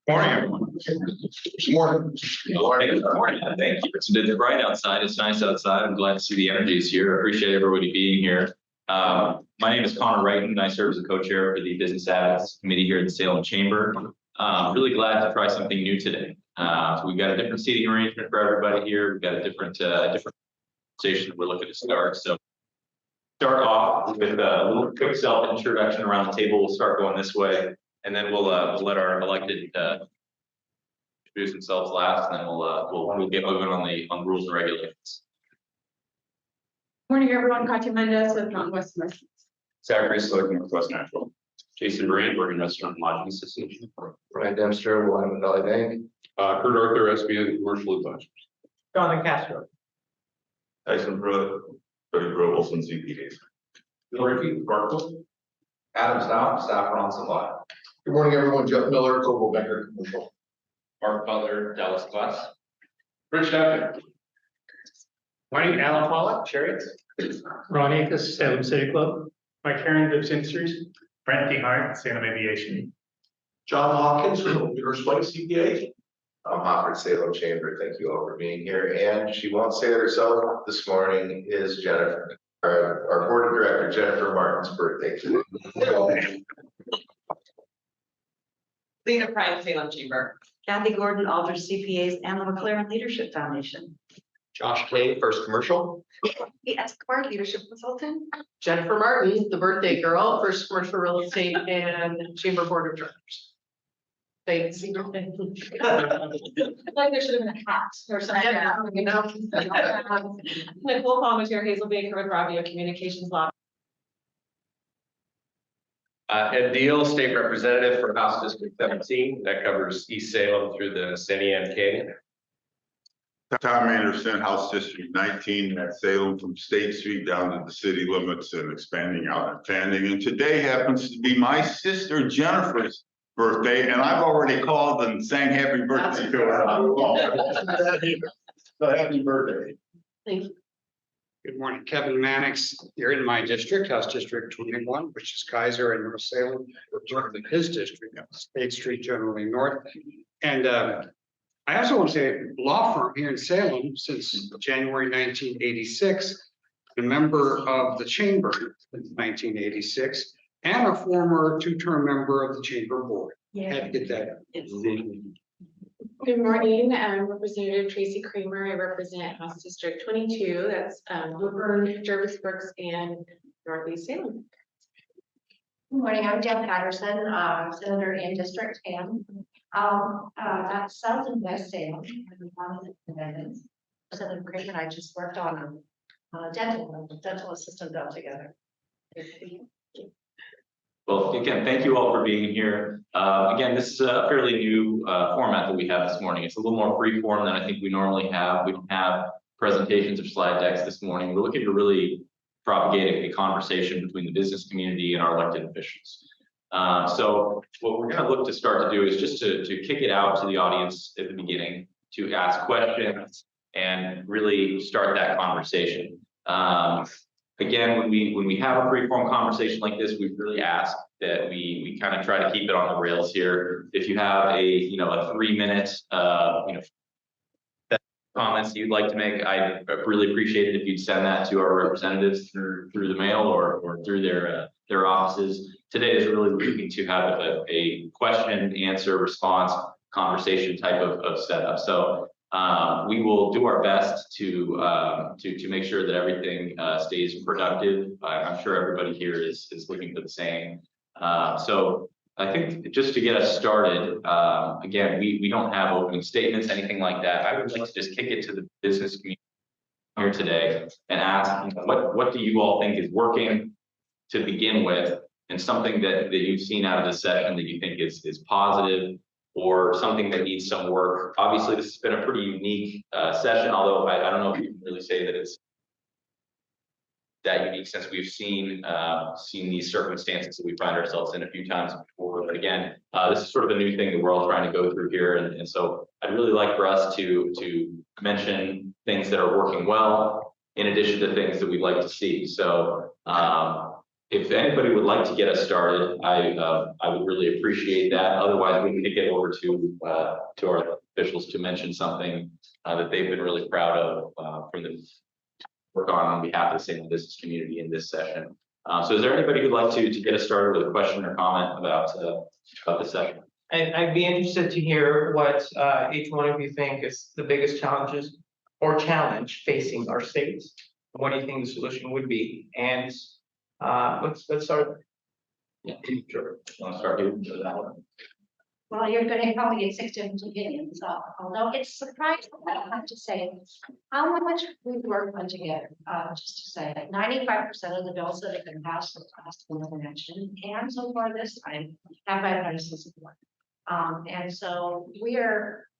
Morning, everyone. Morning. Thank you. It's bright outside. It's nice outside. I'm glad to see the energy is here. I appreciate everybody being here. My name is Connor Wrighton, and I serve as a co-chair for the Business Advocacy Committee here at the Salem Chamber. Really glad to try something new today. So we've got a different seating arrangement for everybody here. We've got a different conversation that we're looking to start. So start off with a little quick self-introduction around the table. We'll start going this way, and then we'll let our elected introduce themselves last, and then we'll get moving on the rules and regulations. Morning, everyone. Katya Mendes with Mountain West Merchants. Zachary Sloak, Northwest Natural. Jason Brand, Oregon Restaurant and Lodging Association. Brian Dempster, Willamette Valley Bank. Kurt Arthur, SBN Commercial Advisors. Jonathan Castro. Tyson Pruitt, Cody Grove, Olson CPAs. Lori Garfield. Adam Stout, staff on supply. Good morning, everyone. Jeff Miller, Coldwell Banker Commercial. Mark Butler, Dallas Glass. Rich Duffy. Morning, Alan Pollock, Chariots. Ron Akes, Salem City Club. Mike Herring, Vips Industries. Brent DeHart, Salem Aviation. John Hawkins, River Spring CPA. I'm Hofford, Salem Chamber. Thank you all for being here. And she won't say it herself this morning is Jennifer, our board of director, Jennifer Martin's birthday today. Lena Prime, Salem Chamber. Kathy Gordon, Aldrich CPAs, and the McLaren Leadership Foundation. Josh King, First Commercial. The Esquire Leadership Consultant. Jennifer Martin, the birthday girl, First Commercial Real Estate and Chamber Board of Directors. Thanks. I feel like there should have been a hat or something, you know. Nicole Palmateer Hazelbaker with Bravio Communications Law. Ed Diehl, State Representative for House District 17. That covers East Salem through the San Ian Canyon. Tom Andersen, House District 19 at Salem, from State Street down to the city limits and expanding out and expanding. And today happens to be my sister Jennifer's birthday, and I've already called and sang happy birthday to her. So happy birthday. Thank you. Good morning, Kevin Mannix. You're in my district, House District 21, which is Kaiser and North Salem. We're in his district, State Street generally north. And I also want to say law firm here in Salem since January 1986, a member of the chamber since 1986, and a former two-term member of the chamber board. Had to get that. Good morning, I'm Representative Tracy Cramer. I represent House District 22. That's Woodburn, Jervis Brooks, and Northeast Salem. Good morning, I'm Deb Patterson, Senator in District 10. That's South and West Salem. I'm one of the independents. Senator Cramer and I just worked on a dental assistant bill together. Well, again, thank you all for being here. Again, this is a fairly new format that we have this morning. It's a little more free form than I think we normally have. We don't have presentations or slide decks this morning. We're looking to really propagate a conversation between the business community and our elected officials. So what we're going to look to start to do is just to kick it out to the audience at the beginning, to ask questions and really start that conversation. Again, when we have a free form conversation like this, we really ask that we kind of try to keep it on the rails here. If you have a 3-minute comments that you'd like to make, I'd really appreciate it if you'd send that to our representatives through the mail or through their offices. Today is really looking to have a question and answer response conversation type of setup. So we will do our best to make sure that everything stays productive. I'm sure everybody here is looking for the same. So I think just to get us started, again, we don't have opening statements, anything like that. I would like to just kick it to the business community here today and ask, what do you all think is working to begin with, and something that you've seen out of this session that you think is positive, or something that needs some work. Obviously, this has been a pretty unique session, although I don't know if you can really say that it's that unique, since we've seen these circumstances that we find ourselves in a few times before. But again, this is sort of a new thing that we're all trying to go through here, and so I'd really like for us to mention things that are working well, in addition to things that we'd like to see. So if anybody would like to get us started, I would really appreciate that. Otherwise, we can kick it over to our officials to mention something that they've been really proud of for them to work on behalf of the Salem business community in this session. So is there anybody who'd like to get us started with a question or comment about the session? And I'd be interested to hear what each one of you think is the biggest challenges or challenge facing our states. What do you think the solution would be? And let's start. Yeah, sure. Want to start here with that one? Well, you're gonna probably get 6 different opinions, although it's surprising, I have to say, how much we work on together. Just to say that 95% of the bills that have been passed the last election and so far this time have bipartisan support. And so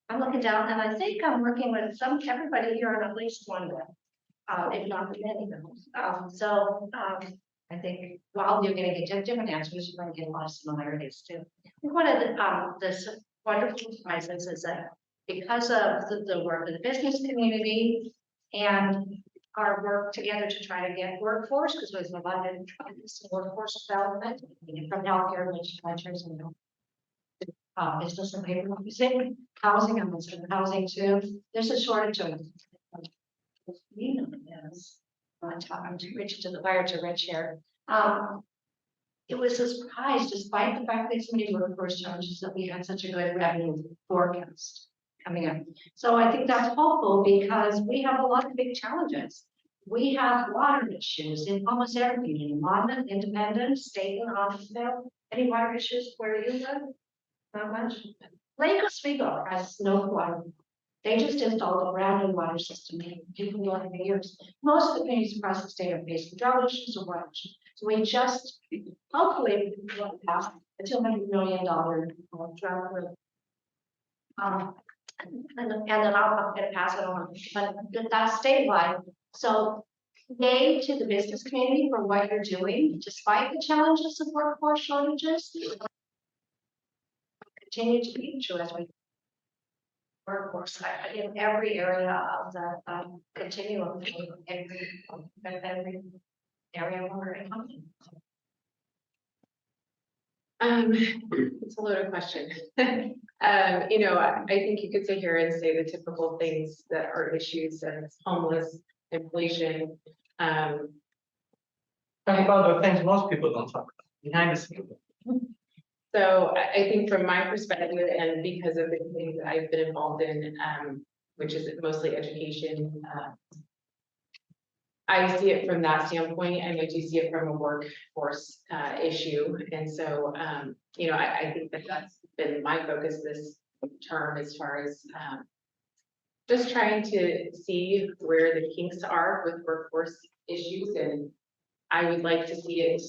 I'm looking down and I think I'm working with everybody here on at least one of them, if not many of them. I think while you're gonna get different answers, you're gonna get a lot of similarities too. I think one of the wonderful surprises is that because of the work of the business community and our work together to try to get workforce, because there's a lot of workforce development from healthcare, legislators, and business and labor using housing and housing too. There's a shortage of I'm too rich to the fire to rich here. It was a surprise, despite the fact that so many workforce challenges, that we had such a good revenue forecast coming up. So I think that's hopeful because we have a lot of big challenges. We have water issues in almost every in Monmouth, Independence, State, and Officeville. Any water issues where you live? Not much. Lake Oswego has no water. They just installed a brand new water system. People know for years. Most of the communities across the state are facing drought issues or water issues. So we just hopefully will pass a $200 million drought. And then I'm going to pass it on, but that's statewide. So yay to the business community for what you're doing, despite the challenges of workforce shortages. Continue to be true as we workforce in every area of the continuum, every area where we're in. It's a loaded question. I think you could sit here and say the typical things that are issues, and it's homeless, inflation. Talk about the things most people don't talk about behind the scenes. So I think from my perspective, and because of the things that I've been involved in, which is mostly education, I see it from that standpoint, and I do see it from a workforce issue. And so, I think that that's been my focus this term, as far as just trying to see where the kinks are with workforce issues. And I would like to see it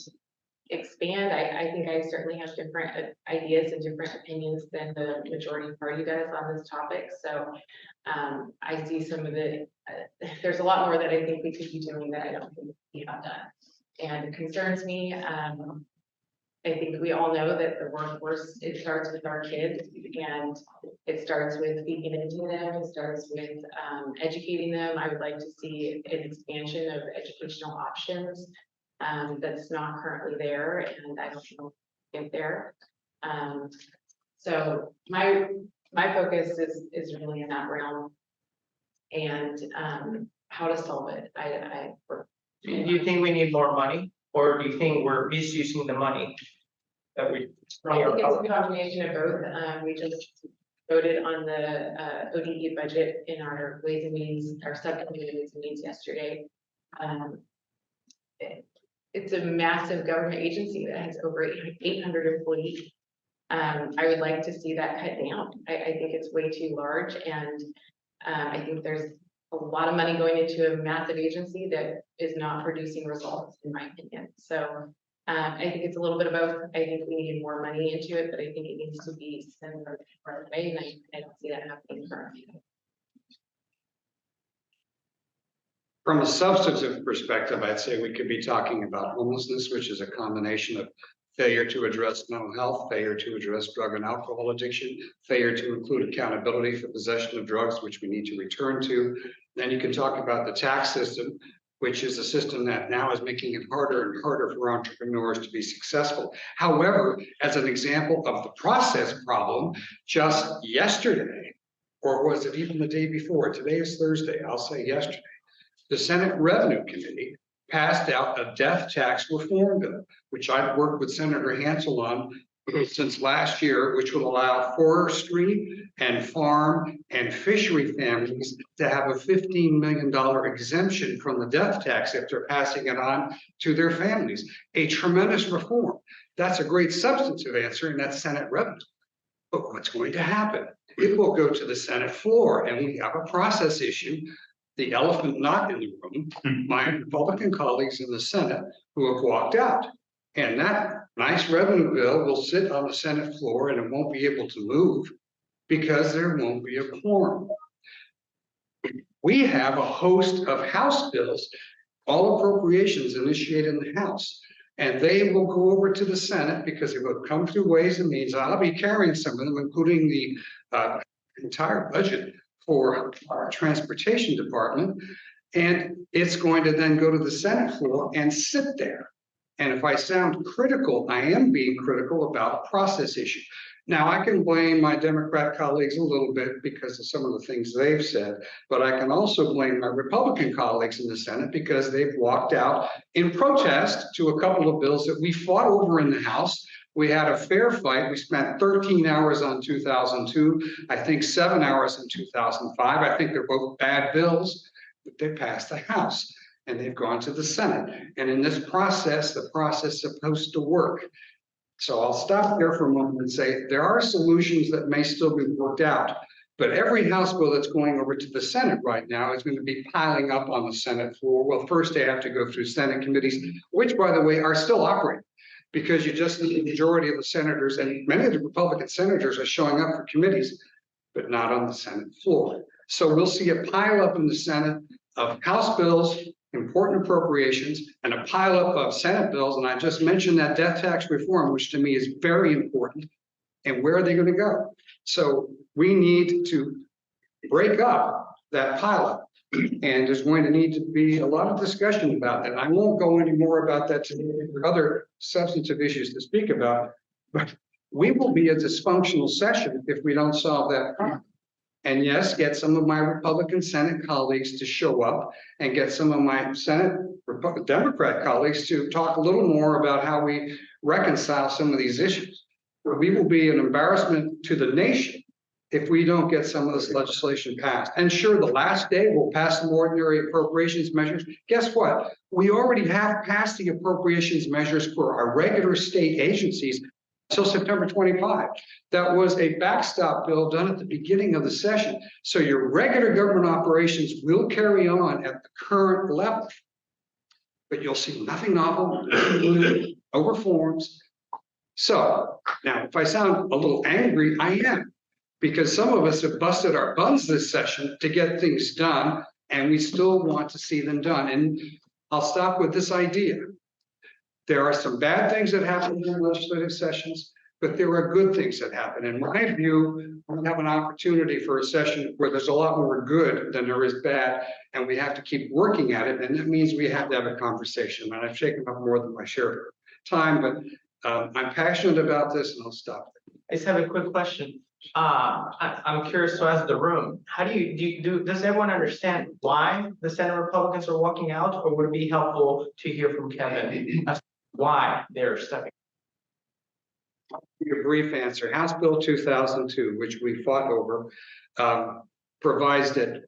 expand. I think I certainly have different ideas and different opinions than the majority party does on this topic. So I see some of the, there's a lot more that I think we could be doing that I don't think we have done. And it concerns me. I think we all know that the workforce, it starts with our kids, and it starts with feeding into them. It starts with educating them. I would like to see an expansion of educational options that's not currently there, and I don't know if there. So my focus is really in that realm, and how to solve it. Do you think we need more money, or do you think we're misusing the money that we? I think it's a combination of both. We just voted on the ODE budget in our Ways and Means, our subcommittee Ways and Means yesterday. It's a massive government agency that has over 800 employees. I would like to see that cut down. I think it's way too large, and I think there's a lot of money going into a massive agency that is not producing results, in my opinion. So I think it's a little bit of both. I think we need more money into it, but I think it needs to be sent the right way, and I don't see that happening currently. From a substantive perspective, I'd say we could be talking about homelessness, which is a combination of failure to address mental health, failure to address drug and alcohol addiction, failure to include accountability for possession of drugs, which we need to return to. Then you can talk about the tax system, which is a system that now is making it harder and harder for entrepreneurs to be successful. However, as an example of the process problem, just yesterday, or was it even the day before? Today is Thursday, I'll say yesterday. The Senate Revenue Committee passed out a death tax reform bill, which I've worked with Senator Hansel on since last year, which will allow forestry and farm and fishery families to have a $15 million exemption from the death tax if they're passing it on to their families. A tremendous reform. That's a great substantive answer, and that's Senate revenue. But what's going to happen? It will go to the Senate floor, and we have a process issue. The elephant not in the room, my Republican colleagues in the Senate who have walked out. And that nice revenue bill will sit on the Senate floor and it won't be able to move because there won't be a quorum. We have a host of House bills, all appropriations initiated in the House, and they will go over to the Senate because it will come through Ways and Means. I'll be carrying some of them, including the entire budget for our transportation department. And it's going to then go to the Senate floor and sit there. And if I sound critical, I am being critical about a process issue. Now, I can blame my Democrat colleagues a little bit because of some of the things they've said, but I can also blame my Republican colleagues in the Senate because they've walked out in protest to a couple of bills that we fought over in the House. We had a fair fight. We spent 13 hours on 2002, I think 7 hours in 2005. I think they're both bad bills, but they passed the House. And they've gone to the Senate. And in this process, the process is supposed to work. So I'll stop there for a moment and say there are solutions that may still be worked out, but every House bill that's going over to the Senate right now is going to be piling up on the Senate floor. Well, first they have to go through Senate committees, which, by the way, are still operating because you just need the majority of the senators, and many of the Republican senators are showing up for committees, but not on the Senate floor. So we'll see a pile up in the Senate of House bills, important appropriations, and a pileup of Senate bills. And I just mentioned that death tax reform, which to me is very important. And where are they going to go? So we need to break up that pileup. And there's going to need to be a lot of discussion about that. I won't go any more about that today. There are other substantive issues to speak about, but we will be a dysfunctional session if we don't solve that problem. And yes, get some of my Republican Senate colleagues to show up and get some of my Senate Democrat colleagues to talk a little more about how we reconcile some of these issues. We will be an embarrassment to the nation if we don't get some of this legislation passed. And sure, the last day we'll pass some ordinary appropriations measures. Guess what? We already have passed the appropriations measures for our regular state agencies until September 25. That was a backstop bill done at the beginning of the session. So your regular government operations will carry on at the current level. But you'll see nothing novel, no reforms. So now, if I sound a little angry, I am. Because some of us have busted our buns this session to get things done, and we still want to see them done. And I'll stop with this idea. There are some bad things that happen in legislative sessions, but there are good things that happen. In my view, we have an opportunity for a session where there's a lot more good than there is bad, and we have to keep working at it. And that means we have to have a conversation. And I've taken up more than my share of time, but I'm passionate about this, and I'll stop there. I just have a quick question. I'm curious to ask the room, how does everyone understand why the Senate Republicans are walking out, or would it be helpful to hear from Kevin as to why they're stepping? A brief answer. House Bill 2002, which we fought over, provides that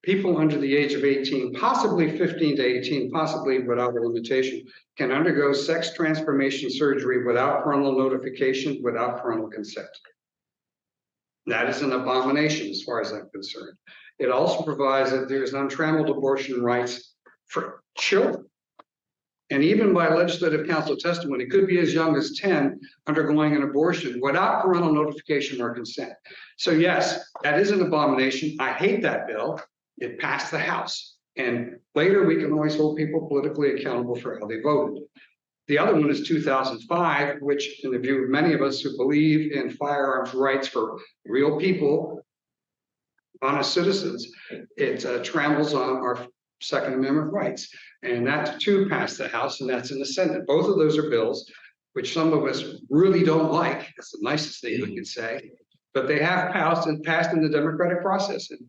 people under the age of 18, possibly 15 to 18, possibly without a limitation, can undergo sex transformation surgery without parental notification, without parental consent. That is an abomination as far as I'm concerned. It also provides that there's untrammeled abortion rights for children. And even by legislative council testimony, it could be as young as 10 undergoing an abortion without parental notification or consent. So yes, that is an abomination. I hate that bill. It passed the House. And later we can always hold people politically accountable for how they voted. The other one is 2005, which in the view of many of us who believe in firearms rights for real people, honest citizens, it tramples on our Second Amendment rights. And that too passed the House, and that's in the Senate. Both of those are bills which some of us really don't like. That's the nicest thing we could say. But they have passed in the democratic process, and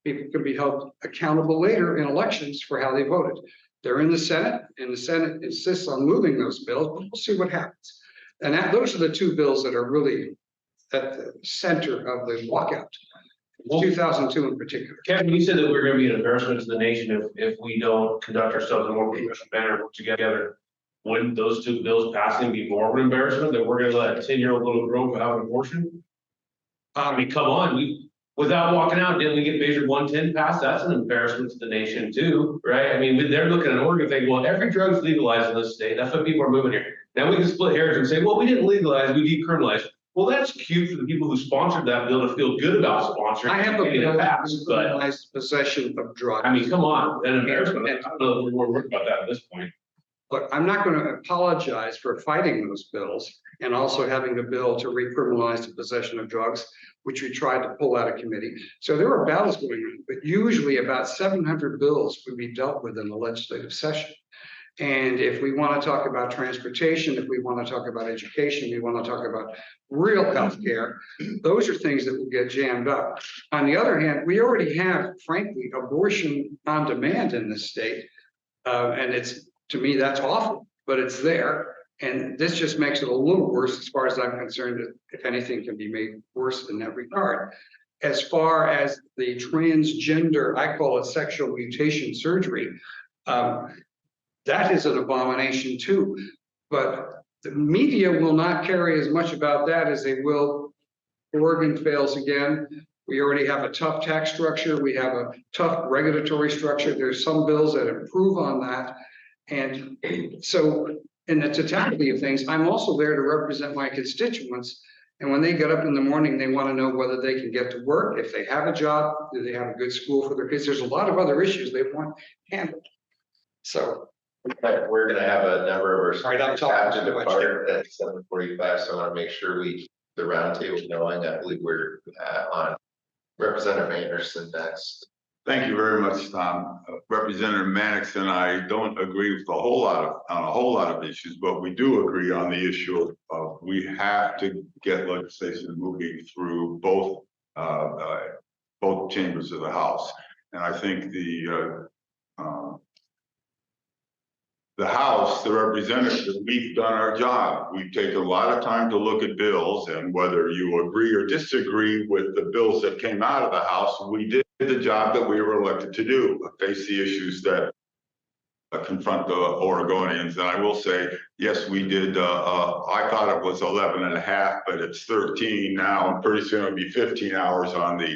people can be held accountable later in elections for how they voted. They're in the Senate, and the Senate insists on moving those bills. We'll see what happens. And those are the two bills that are really at the center of the walkout. 2002 in particular. Kevin, you said that we're gonna be an embarrassment to the nation if we don't conduct ourselves in a more professional manner, work together. Wouldn't those two bills passing be more of an embarrassment that we're gonna let a 10-year-old little girl have an abortion? I mean, come on, without walking out, didn't we get Measure 110 passed? That's an embarrassment to the nation too, right? I mean, they're looking at Oregon thinking, well, every drug's legalized in this state. That's what people are moving here. Now we can split hairs and say, well, we didn't legalize, we decriminalized. Well, that's cute for the people who sponsored that bill to feel good about sponsoring. I have a getting it passed, but criminalized possession of drugs. I mean, come on, an embarrassment. I don't know if we're worried about that at this point. Look, I'm not going to apologize for fighting those bills and also having a bill to recriminalize the possession of drugs, which we tried to pull out of committee. So there are battles going on, but usually about 700 bills would be dealt with in the legislative session. And if we want to talk about transportation, if we want to talk about education, we want to talk about real healthcare, those are things that will get jammed up. On the other hand, we already have, frankly, abortion on demand in this state. And it's, to me, that's awful, but it's there. And this just makes it a little worse as far as I'm concerned, if anything can be made worse in that regard. As far as the transgender, I call it sexual mutation surgery, that is an abomination too. But the media will not carry as much about that as they will. Oregon fails again. We already have a tough tax structure. We have a tough regulatory structure. There's some bills that improve on that. And so in the totality of things, I'm also there to represent my constituents. And when they get up in the morning, they want to know whether they can get to work, if they have a job, do they have a good school for their kids? There's a lot of other issues they want handled. So we're gonna have a number of our Sorry, I'm speakers have talking to too much depart at 7:45, so I want to make sure we keep the roundtable going. I believe we're on Representative Andersen next. Thank you very much, Tom. Representative Mannix and I don't agree with on a whole lot of issues, but we do agree on the issue of we have to get legislation moving through both chambers of the House. And I think the House, the representatives, we've done our job. We've taken a lot of time to look at bills, and whether you agree or disagree with the bills that came out of the House, we did the job that we were elected to do, face the issues that confront the Oregonians. And I will say, yes, we did, I thought it was 11 and a half, but it's 13 now, and pretty soon it'll be 15 hours on the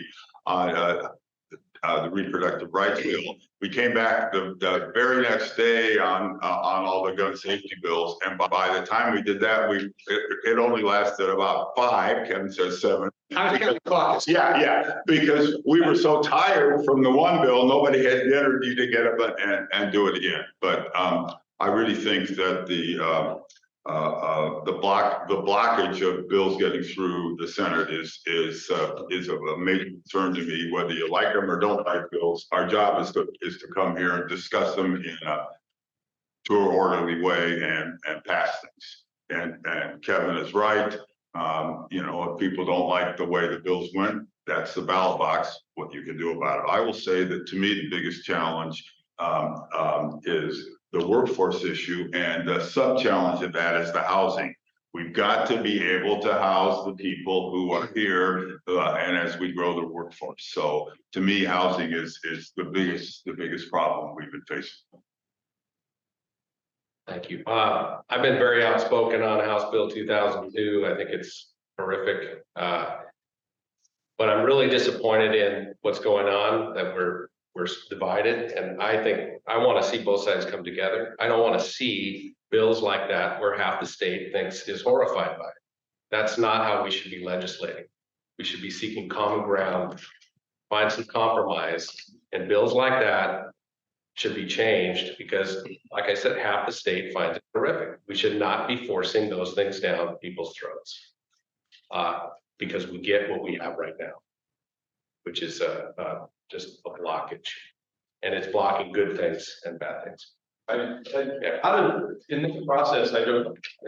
reproductive rights bill. We came back the very next day on all the gun safety bills, and by the time we did that, it only lasted about 5. Kevin says 7. Yeah, because we were so tired from the one bill, nobody had the energy to get up and do it again. But I really think that the blockage of bills getting through the Senate is of a major concern to me. Whether you like them or don't like bills, our job is to come here and discuss them in to an orderly way and pass things. And Kevin is right. If people don't like the way the bills went, that's the ballot box. What you can do about it. I will say that to me the biggest challenge is the workforce issue, and the sub-challenge of that is the housing. We've got to be able to house the people who are here, and as we grow the workforce. So to me, housing is the biggest problem we've been facing. Thank you. I've been very outspoken on House Bill 2002. I think it's horrific. But I'm really disappointed in what's going on, that we're divided. And I think I want to see both sides come together. I don't want to see bills like that where half the state is horrified by it. That's not how we should be legislating. We should be seeking common ground, find some compromise, and bills like that should be changed because, like I said, half the state finds it horrific. We should not be forcing those things down people's throats because we get what we have right now, which is just a blockage. and it's blocking good things and bad things. In this process, I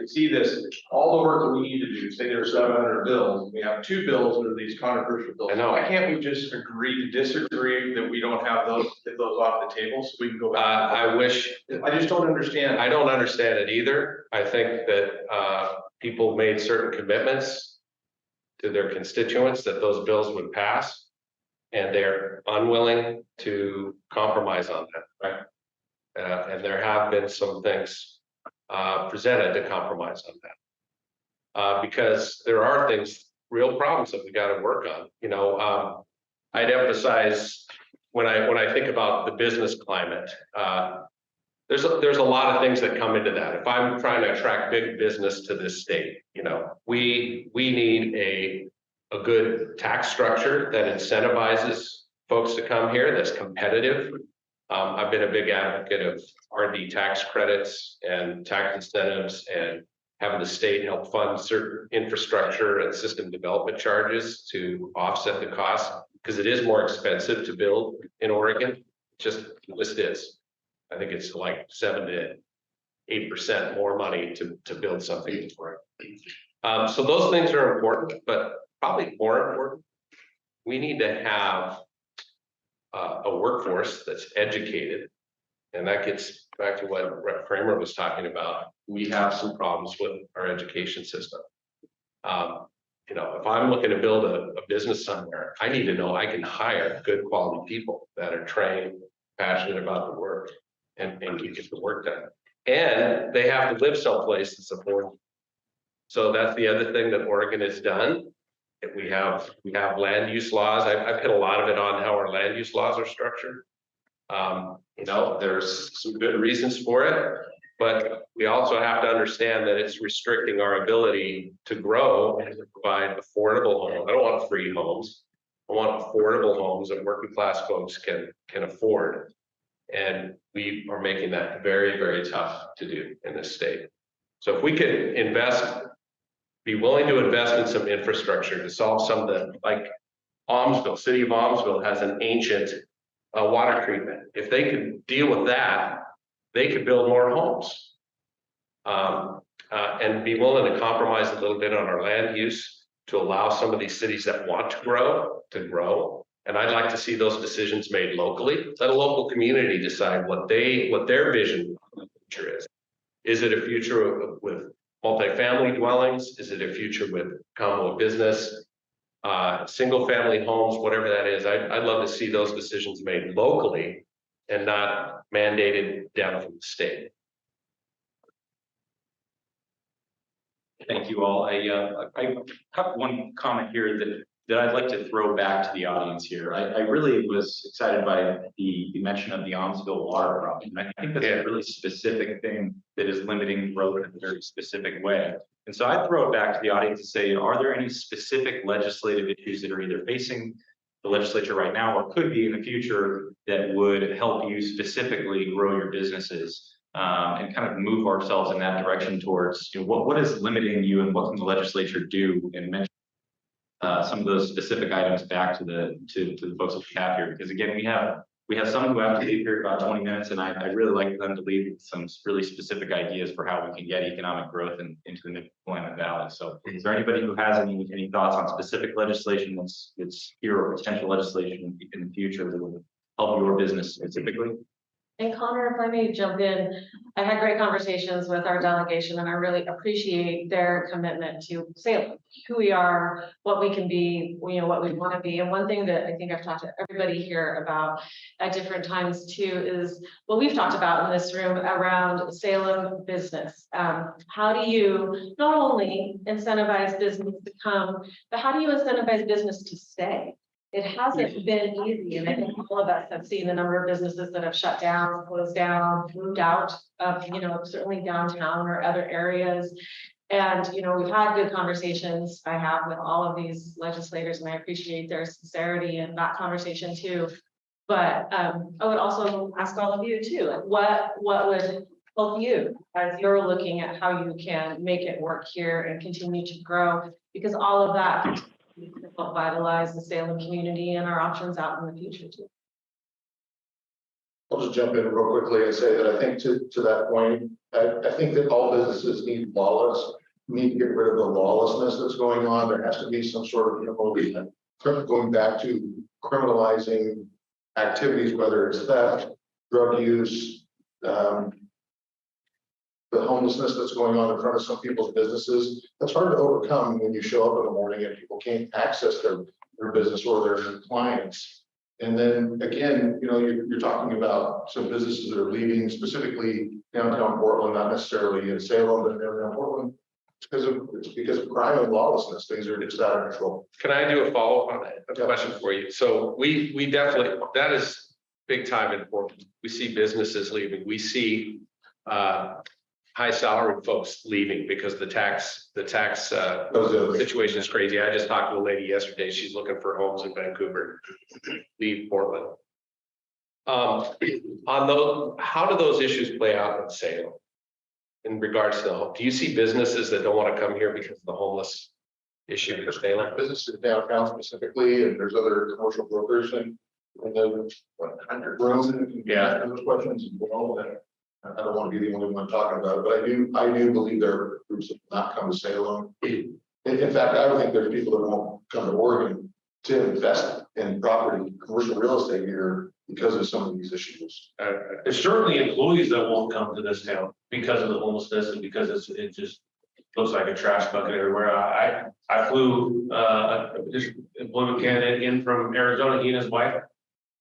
see this, all the work that we need to do, say there's 700 bills, we have 2 bills that are these controversial bills. I know. Why can't we just agree to disagree that we don't have those off the table so we can go back? I wish, I just don't understand. I don't understand it either. I think that people made certain commitments to their constituents that those bills would pass, and they're unwilling to compromise on that. Right. And there have been some things presented to compromise on that. Because there are things, real problems that we got to work on. You know, I'd emphasize when I think about the business climate, there's a lot of things that come into that. If I'm trying to attract big business to this state, you know, we need a good tax structure that incentivizes folks to come here, that's competitive. I've been a big advocate of R&D tax credits and tax incentives and having the state help fund certain infrastructure and system development charges to offset the cost, because it is more expensive to build in Oregon. Just is. I think it's like 7 to 8% more money to build something in Oregon. So those things are important, but probably more important, we need to have a workforce that's educated. And that gets back to what Rep. Cramer was talking about. We have some problems with our education system. You know, if I'm looking to build a business somewhere, I need to know I can hire good quality people that are trained, passionate about the work, and can get the work done. And they have to live someplace that's affordable. So that's the other thing that Oregon has done. We have land use laws. I've hit a lot of it on how our land use laws are structured. You know, there's some good reasons for it, but we also have to understand that it's restricting our ability to grow and to provide affordable homes. I don't want free homes. I want affordable homes that working class folks can afford. And we are making that very, very tough to do in this state. So if we could be willing to invest in some infrastructure to solve some of the, like Almsville, city of Almsville has an ancient water treatment. If they could deal with that, they could build more homes. And be willing to compromise a little bit on our land use to allow some of these cities that want to grow. And I'd like to see those decisions made locally. Let a local community decide what their vision of the future is. Is it a future with multifamily dwellings? Is it a future with combo business, single family homes, whatever that is? I'd love to see those decisions made locally and not mandated down from the state. Thank you all. I have one comment here that I'd like to throw back to the audience here. I really was excited by the mention of the Almsville water problem. I think that's a really specific thing that is limiting growth in a very specific way. And so I'd throw it back to the audience and say, are there any specific legislative issues that are either facing the legislature right now or could be in the future that would help you specifically grow your businesses? And kind of move ourselves in that direction towards, you know, what is limiting you and what can the legislature do, and mention some of those specific items back to the folks that we have here, because again, we have some who have to leave here about 20 minutes, and I'd really like them to leave with some really specific ideas for how we can get economic growth into the Mid-Willamette Valley. So is there anybody who has any thoughts on specific legislation that's here or potential legislation in the future that would help your business specifically? And Connor, if I may jump in, I had great conversations with our delegation, and I really appreciate their commitment to Salem, who we are, what we can be, you know, what we want to be. And one thing that I think I've talked to everybody here about at different times too is what we've talked about in this room around Salem business. How do you not only incentivize business to come, but how do you incentivize business to stay? It hasn't been easy, and I think all of us have seen the number of businesses that have shut down, closed down, moved out of, you know, certainly downtown or other areas. And, you know, we've had good conversations I have with all of these legislators, and I appreciate their sincerity in that conversation too. But I would also ask all of you too, like what would help you as you're looking at how you can make it work here and continue to grow, because all of that help vitalize the Salem community and our options out in the future too. I'll just jump in real quickly and say that I think to that point, I think that all businesses need to get rid of the lawlessness that's going on. There has to be some sort of, going back to criminalizing activities, whether it's theft, drug use, the homelessness that's going on in front of some people's businesses. That's hard to overcome when you show up in the morning and people can't access their business or their clients. And then again, you're talking about some businesses that are leaving, specifically downtown Portland, not necessarily in Salem, but downtown Portland. It's because of crime and lawlessness. Things are just out of control. Can I do a follow-up on that? A question for you? So we definitely, that is big time important. We see businesses leaving. We see high salaried folks leaving because the tax situation is crazy. I just talked to a lady yesterday. She's looking for homes in Vancouver, leave Portland. On those, how do those issues play out in Salem? In regards to the home, do you see businesses that don't want to come here because of the homeless issue in Salem? Businesses downtown specifically, and there's other commercial brokers and the 100 rooms and those questions as well. And I don't want to be the only one talking about it, but I do believe there are groups that will not come to Salem. In fact, I would think there's people that won't come to Oregon to invest in property, commercial real estate here because of some of these issues. There's certainly employees that won't come to this town because of the homelessness and because it just looks like a trash bucket everywhere. I flew a employment candidate in from Arizona, he and his wife.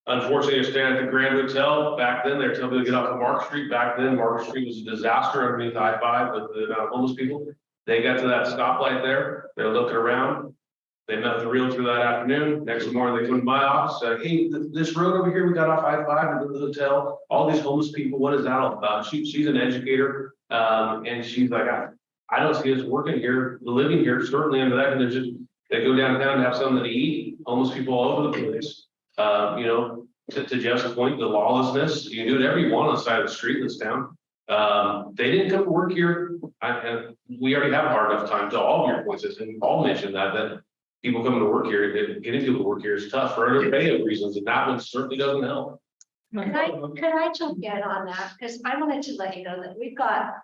Unfortunately, they're staying at the Grand Hotel. Back then, they're telling me to get off of Mark Street. Back then, Mark Street was a disaster underneath I-5 with the amount of homeless people. They got to that stoplight there. They're looking around. They met the realtor that afternoon. Next morning, they come to my office, said, hey, this road over here, we got off I-5 and go to the hotel. All these homeless people, what is that all about? She's an educator. And she's like, I don't see us working here, living here, certainly under that condition. They go downtown to have something to eat, homeless people all over the place. To Jeff's point, the lawlessness, you can do whatever you want on the side of the street in this town. They didn't come to work here. And we already have a hard enough time to all of your voices, and Paul mentioned that people coming to work here, getting people to work here is tough for a array of reasons, and that one certainly doesn't help. Could I jump in on that? Because I wanted to let you know that we've got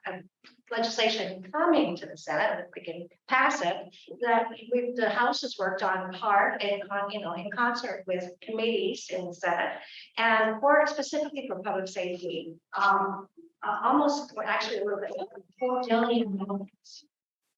legislation coming to the Senate, if we can pass it, that the House has worked on hard and in concert with committees in the Senate, and specifically for public safety, almost, actually a little bit, $4 billion.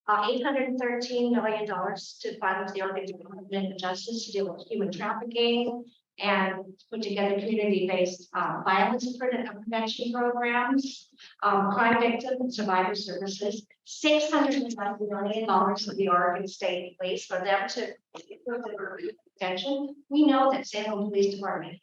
$813 million to fund the Oregon Department of Justice to deal with human trafficking and put together community-based violence prevention programs, crime victim and survivor services, $690 million of the Oregon State Police for them to improve their attention. We know that Salem Police Department,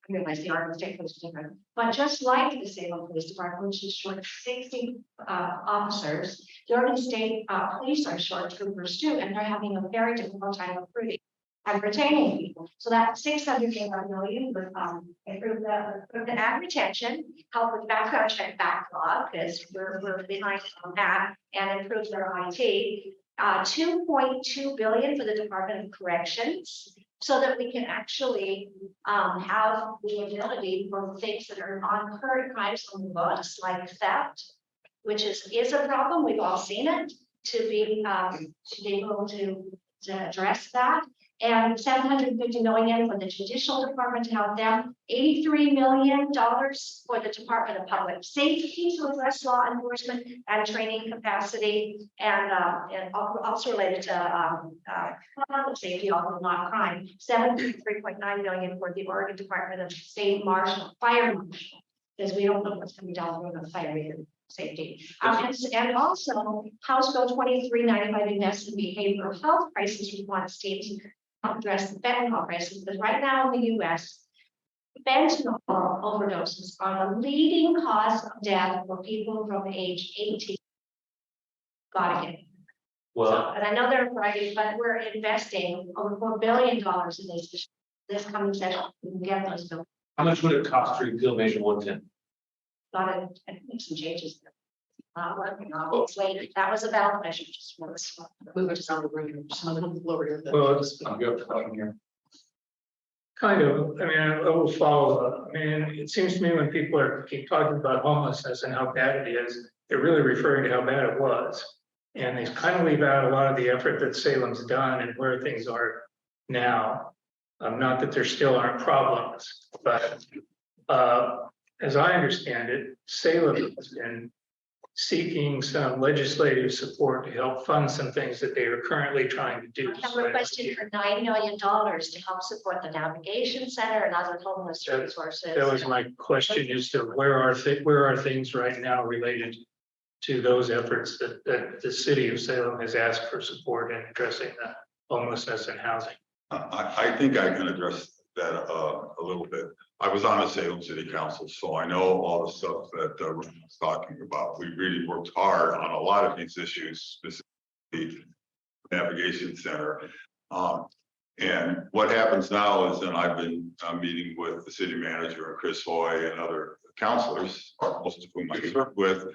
I realize the Oregon State Police Department, but just like the Salem Police Department, which is short 60 officers, the Oregon State Police are short troopers too, and they're having a very difficult time recruiting and retaining people. So that $600 million would improve the ad retention, help with background check backlog, because we're behind on that, and improve their IT. $2.2 billion for the Department of Corrections, so that we can actually have the ability for things that are on current crimes on the books, like theft, which is a problem. We've all seen it, to be able to address that. And $750 million for the Judicial Department to help them, $83 million for the Department of Public Safety to address law enforcement and training capacity, and also related to public safety, although not crime. $73.9 million for the Oregon Department of State Marshal, Fire Marshal, because we don't know what's coming down the road on fire safety. And also House Bill 2395 invests in behavioral health crisis response teams to address the fentanyl crisis. Because right now in the US, fentanyl overdoses are the leading cause of death for people from age 18. Gotta get it. Well, And I know they're Friday, but we're investing over $4 billion in this coming session. We can get those bills. how much would it cost to repeal Measure 110? Gotta make some changes there. Wait, that was a ballot measure. Just Move it to sound room, some of them over here. Well, I'm good. Kind of, I mean, I will follow up. I mean, it seems to me when people keep talking about homelessness and how bad it is, they're really referring to how bad it was. And they kind of leave out a lot of the effort that Salem's done and where things are now. Not that there still aren't problems, but as I understand it, Salem has been seeking some legislative support to help fund some things that they are currently trying to do. I have requested for $9 million to help support the navigation center and other homeless resources. That was my question, as to where are things right now related to those efforts that the city of Salem has asked for support in addressing the homelessness and housing. I think I can address that a little bit. I was on the Salem City Council, so I know all the stuff that Ron was talking about. We really worked hard on a lot of these issues, specifically navigation center. And what happens now is, and I've been meeting with the city manager and Chris Hoy and other councilors, most of whom I work with.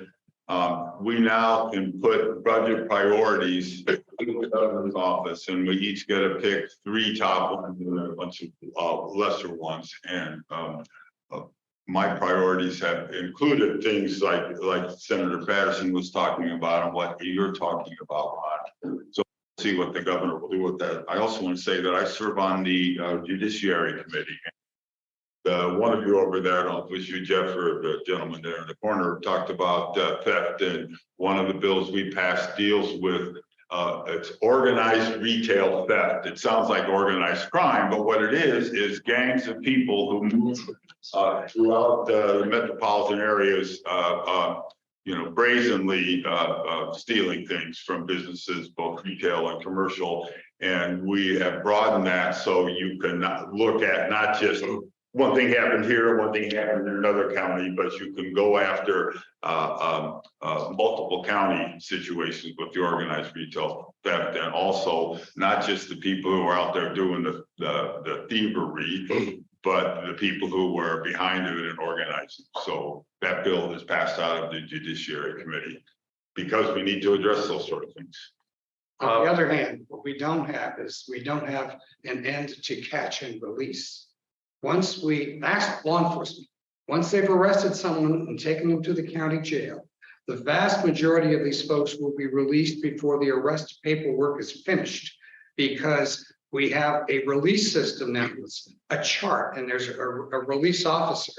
We now can put budget priorities in the governor's office, and we each get to pick 3 top ones and a bunch of lesser ones. And my priorities have included things like Senator Patterson was talking about and what you're talking about. So see what the governor will do with that. I also want to say that I serve on the Judiciary Committee. One of you over there, I don't know if it was you, Jeff, or the gentleman there in the corner, talked about theft, and one of the bills we passed deals with it's organized retail theft. It sounds like organized crime, but what it is gangs of people who move throughout the metropolitan areas, brazenly stealing things from businesses, both retail and commercial. And we have broadened that so you can look at not just one thing happened here, one thing happened in another county, but you can go after multiple county situations with the organized retail theft, and also not just the people who are out there doing the thievery, but the people who were behind it and organizing. So that bill is passed out of the Judiciary Committee because we need to address those sort of things. On the other hand, what we don't have is an end to catch and release. Once we ask law enforcement, once they've arrested someone and taken them to the county jail, the vast majority of these folks will be released before the arrest paperwork is finished, because we have a release system now. It's a chart, and there's a release officer.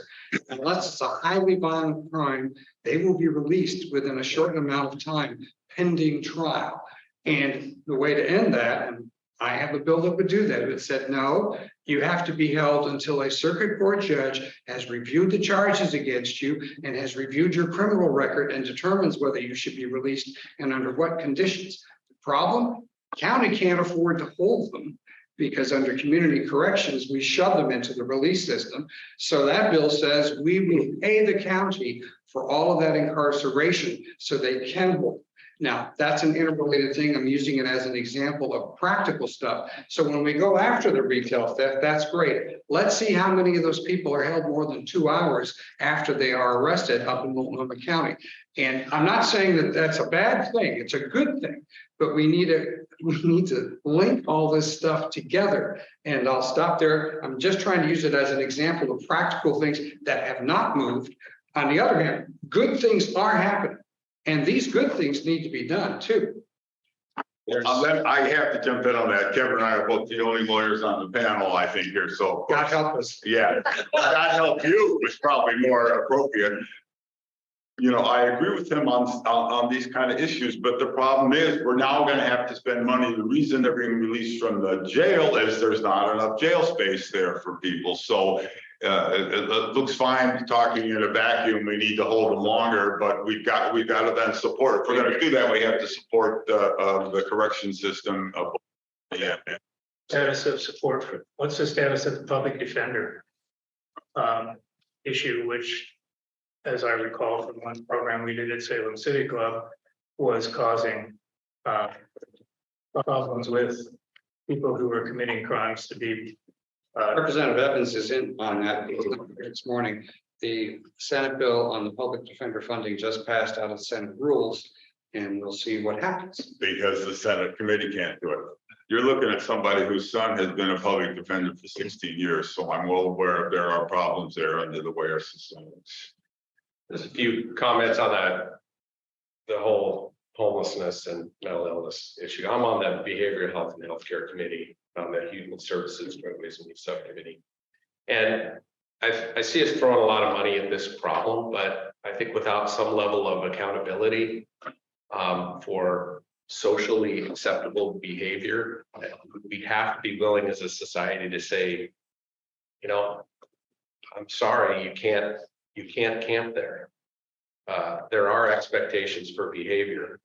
Unless it's a highly violent crime, they will be released within a short amount of time pending trial. And the way to end that, and I have a bill that would do that. It said, no, you have to be held until a circuit court judge has reviewed the charges against you and has reviewed your criminal record and determines whether you should be released and under what conditions. The problem, county can't afford to hold them, because under community corrections, we shove them into the release system. So that bill says we will pay the county for all of that incarceration so they can hold. Now, that's an interrelated thing. I'm using it as an example of practical stuff. So when we go after the retail theft, that's great. Let's see how many of those people are held more than 2 hours after they are arrested up in Multnomah County. And I'm not saying that that's a bad thing. It's a good thing, but we need to link all this stuff together. And I'll stop there. I'm just trying to use it as an example of practical things that have not moved. On the other hand, good things are happening. And these good things need to be done too. I have to jump in on that. Kevin and I are both the only lawyers on the panel, I think, here. So God help us. Yeah, God help you is probably more appropriate. I agree with him on these kind of issues, but the problem is we're now going to have to spend money. The reason they're being released from the jail is there's not enough jail space there for people. So it looks fine talking in a vacuum. We need to hold them longer, but we've got to then support. If we're going to do that, we have to support the correction system. Status of support for, what's the status of the public defender issue, which, as I recall from one program we did at Salem City Club, was causing problems with people who were committing crimes to be. Representative Evans is in on that this morning. The Senate bill on the public defender funding just passed out of the Senate rules, and we'll see what happens. Because the Senate committee can't do it. you're looking at somebody whose son has been a public defender for 16 years, so I'm well aware there are problems there under the way our system is. There's a few comments on the whole homelessness and mental illness issue. I'm on the Behavioral Health and Healthcare Committee, on the Human Services Drug-Based Abuse Subcommittee. And I see us throwing a lot of money at this problem, but I think without some level of accountability for socially acceptable behavior, we have to be willing as a society to say, you know, I'm sorry, you can't camp there. There are expectations for behavior,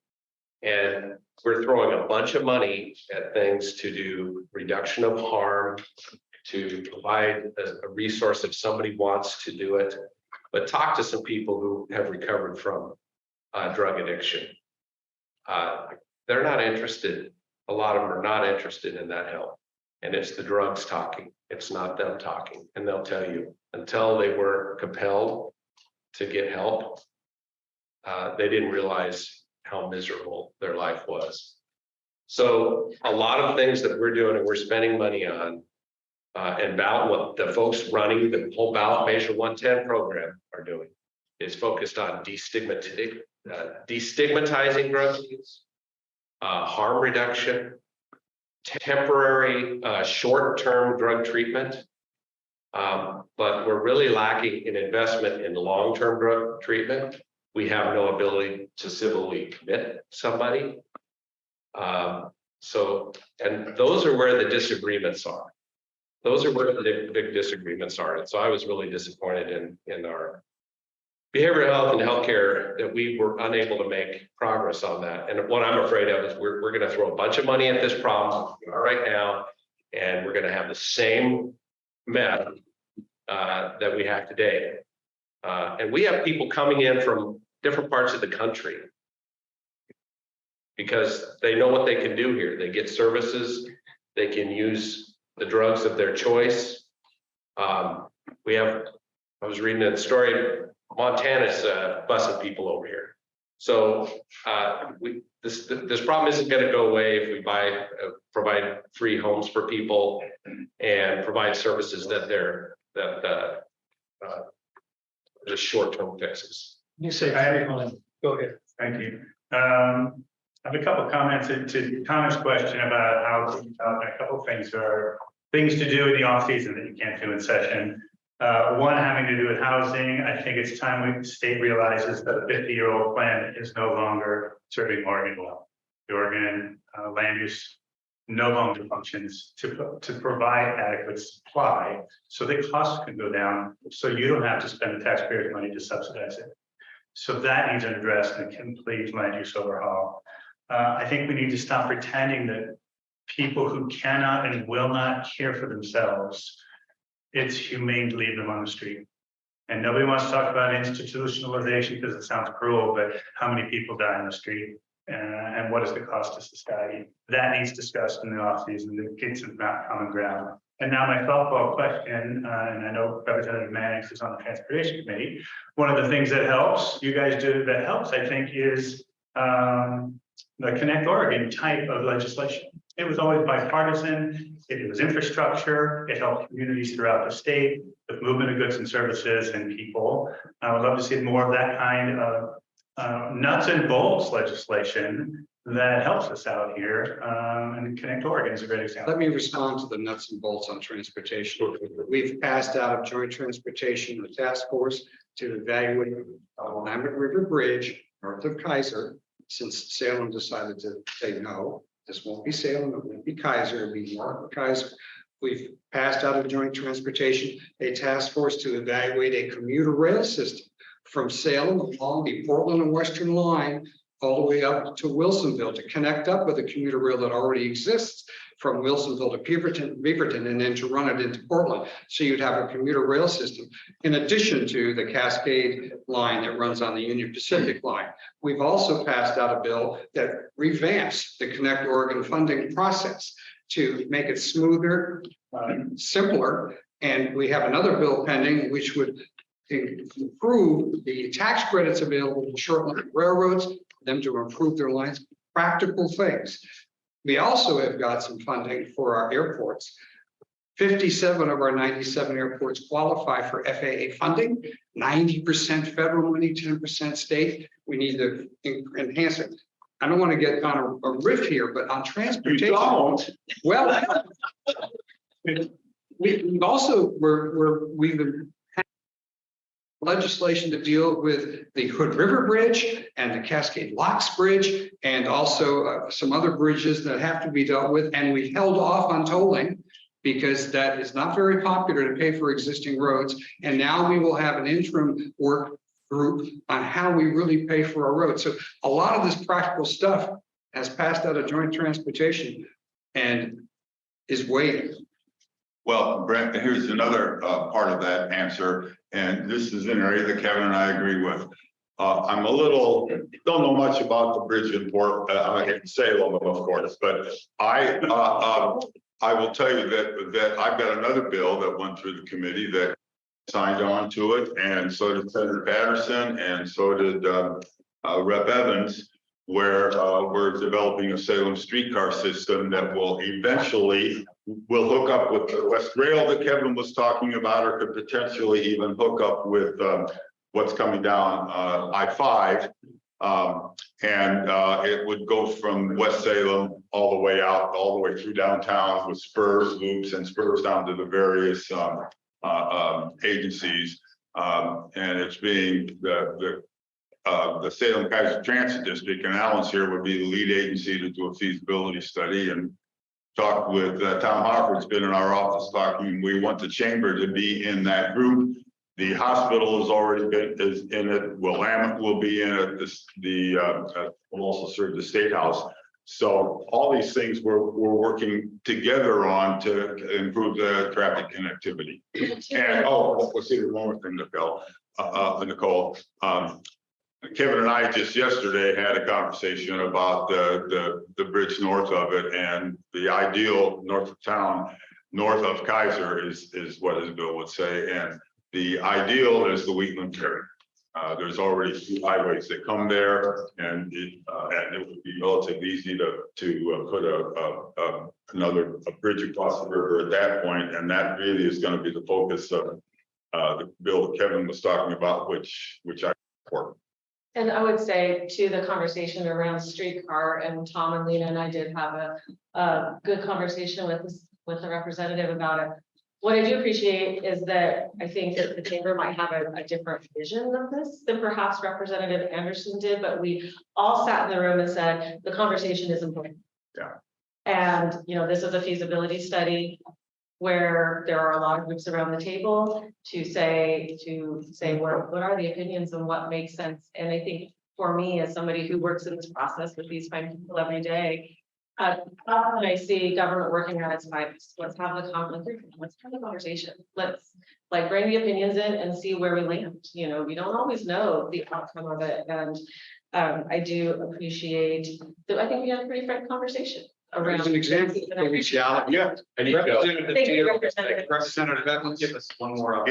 and we're throwing a bunch of money at things to do reduction of harm, to provide a resource if somebody wants to do it, but talk to some people who have recovered from drug addiction. They're not interested. A lot of them are not interested in that help, and it's the drugs talking. It's not them talking, and they'll tell you until they were compelled to get help, they didn't realize how miserable their life was. So a lot of things that we're doing and we're spending money on, and what the folks running the whole ballot measure 110 program are doing is focused on destigmatizing drug use, harm reduction, temporary short-term drug treatment. But we're really lacking in investment in long-term drug treatment. We have no ability to civilly commit somebody. And those are where the disagreements are. Those are where the big disagreements are. And so I was really disappointed in our behavioral health and healthcare that we were unable to make progress on that. And what I'm afraid of is we're going to throw a bunch of money at this problem right now, and we're going to have the same mess that we have today. And we have people coming in from different parts of the country because they know what they can do here. They get services, they can use the drugs of their choice. I was reading a story, Montana's busing people over here. So this problem isn't going to go away if we provide free homes for people and provide services that just short-term fixes. You say, go ahead. Thank you. I have a couple of comments to Tom's question about how a couple of things are things to do in the off season that you can't do in session. One having to do with housing. I think it's time the state realizes that a 50-year-old plan is no longer serving Oregon well. The Oregon land use no longer functions to provide adequate supply so the costs can go down, so you don't have to spend the taxpayers' money to subsidize it. So that needs an address in a complete land use overhaul. I think we need to stop pretending that people who cannot and will not care for themselves, it's humane to leave them on the street. And nobody wants to talk about institutionalization because it sounds cruel, but how many people die in the street and what is the cost to society? That needs discussed in the off season to get some common ground. And now my softball question, and I know Representative Mannix is on the Transportation Committee. One of the things that helps, you guys do that helps, I think, is the Connect Oregon type of legislation. It was always bipartisan. It was infrastructure. It helped communities throughout the state with movement of goods and services and people. I would love to see more of that kind of nuts and bolts legislation that helps us out here. And Connect Oregon is a great example. Let me respond to the nuts and bolts on transportation. We've passed out of joint transportation the task force to evaluate Willamette River Bridge north of Kaiser, since Salem decided to say no. This won't be Salem, it won't be Kaiser, it'll be north of Kaiser. We've passed out of joint transportation a task force to evaluate a commuter rail system from Salem along the Portland and Western line all the way up to Wilsonville to connect up with a commuter rail that already exists from Wilsonville to Beaverton, and then to run it into Portland. So you'd have a commuter rail system in addition to the Cascade line that runs on the Union Pacific line. We've also passed out a bill that revamps the Connect Oregon funding process to make it smoother, simpler. And we have another bill pending which would improve the tax credits available to short line railroads, for them to improve their lines, practical things. We also have got some funding for our airports. 57 of our 97 airports qualify for FAA funding, 90% federal money, 10% state. We need to enhance it. I don't want to get on a riff here, but on transportation. You don't. Well, we've also, we've had legislation to deal with the Hood River Bridge and the Cascade Locks Bridge, and also some other bridges that have to be dealt with. And we held off on tolling because that is not very popular to pay for existing roads. And now we will have an interim work group on how we really pay for our roads. So a lot of this practical stuff has passed out of joint transportation and is waiting. Well, Brent, here's another part of that answer, and this is an area that Kevin and I agree with. I'm a little, don't know much about the bridge in Salem, of course, but I will tell you that I've got another bill that went through the committee that signed on to it, and so did Senator Patterson, and so did Rep. Evans, where we're developing a Salem streetcar system that will eventually hook up with the West Rail that Kevin was talking about, or could potentially even hook up with what's coming down I-5. And it would go from West Salem all the way out, all the way through downtown with spurs, loops, and spurs down to the various agencies. And it's being the Salem Kaiser Transit District, and Alan's here, would be the lead agency to do a feasibility study, and talked with Tom Hofford's been in our office talking. We want the chamber to be in that group. The hospital has already been in it. Willamette will be in it. Will also serve the State House. So all these things we're working together on to improve the traffic connectivity. And let's see one more thing, Nicole. Kevin and I just yesterday had a conversation about the bridge north of it, and the ideal north of town, north of Kaiser is what his bill would say, and the ideal is the Wheatland Ferry. There's already 2 highways that come there, and it would be relatively easy to put another bridge across the river at that point, and that really is going to be the focus of the bill that Kevin was talking about, which I support. And I would say to the conversation around streetcar, and Tom and Lena and I did have a good conversation with the representative about it. What I do appreciate is that I think that the chamber might have a different vision of this than perhaps Representative Andersen did, but we all sat in the room and said, the conversation is important. Yeah. And, this is a feasibility study where there are a lot of groups around the table to say what are the opinions and what makes sense. And I think for me, as somebody who works in this process with these fine people every day, when I see government working on its pipes, let's have the conversation. Let's bring the opinions in and see where we land. We don't always know the outcome of it. And I do appreciate that. I think we had a pretty frank conversation. As an example, Yeah. Representative Evans, Give us one more.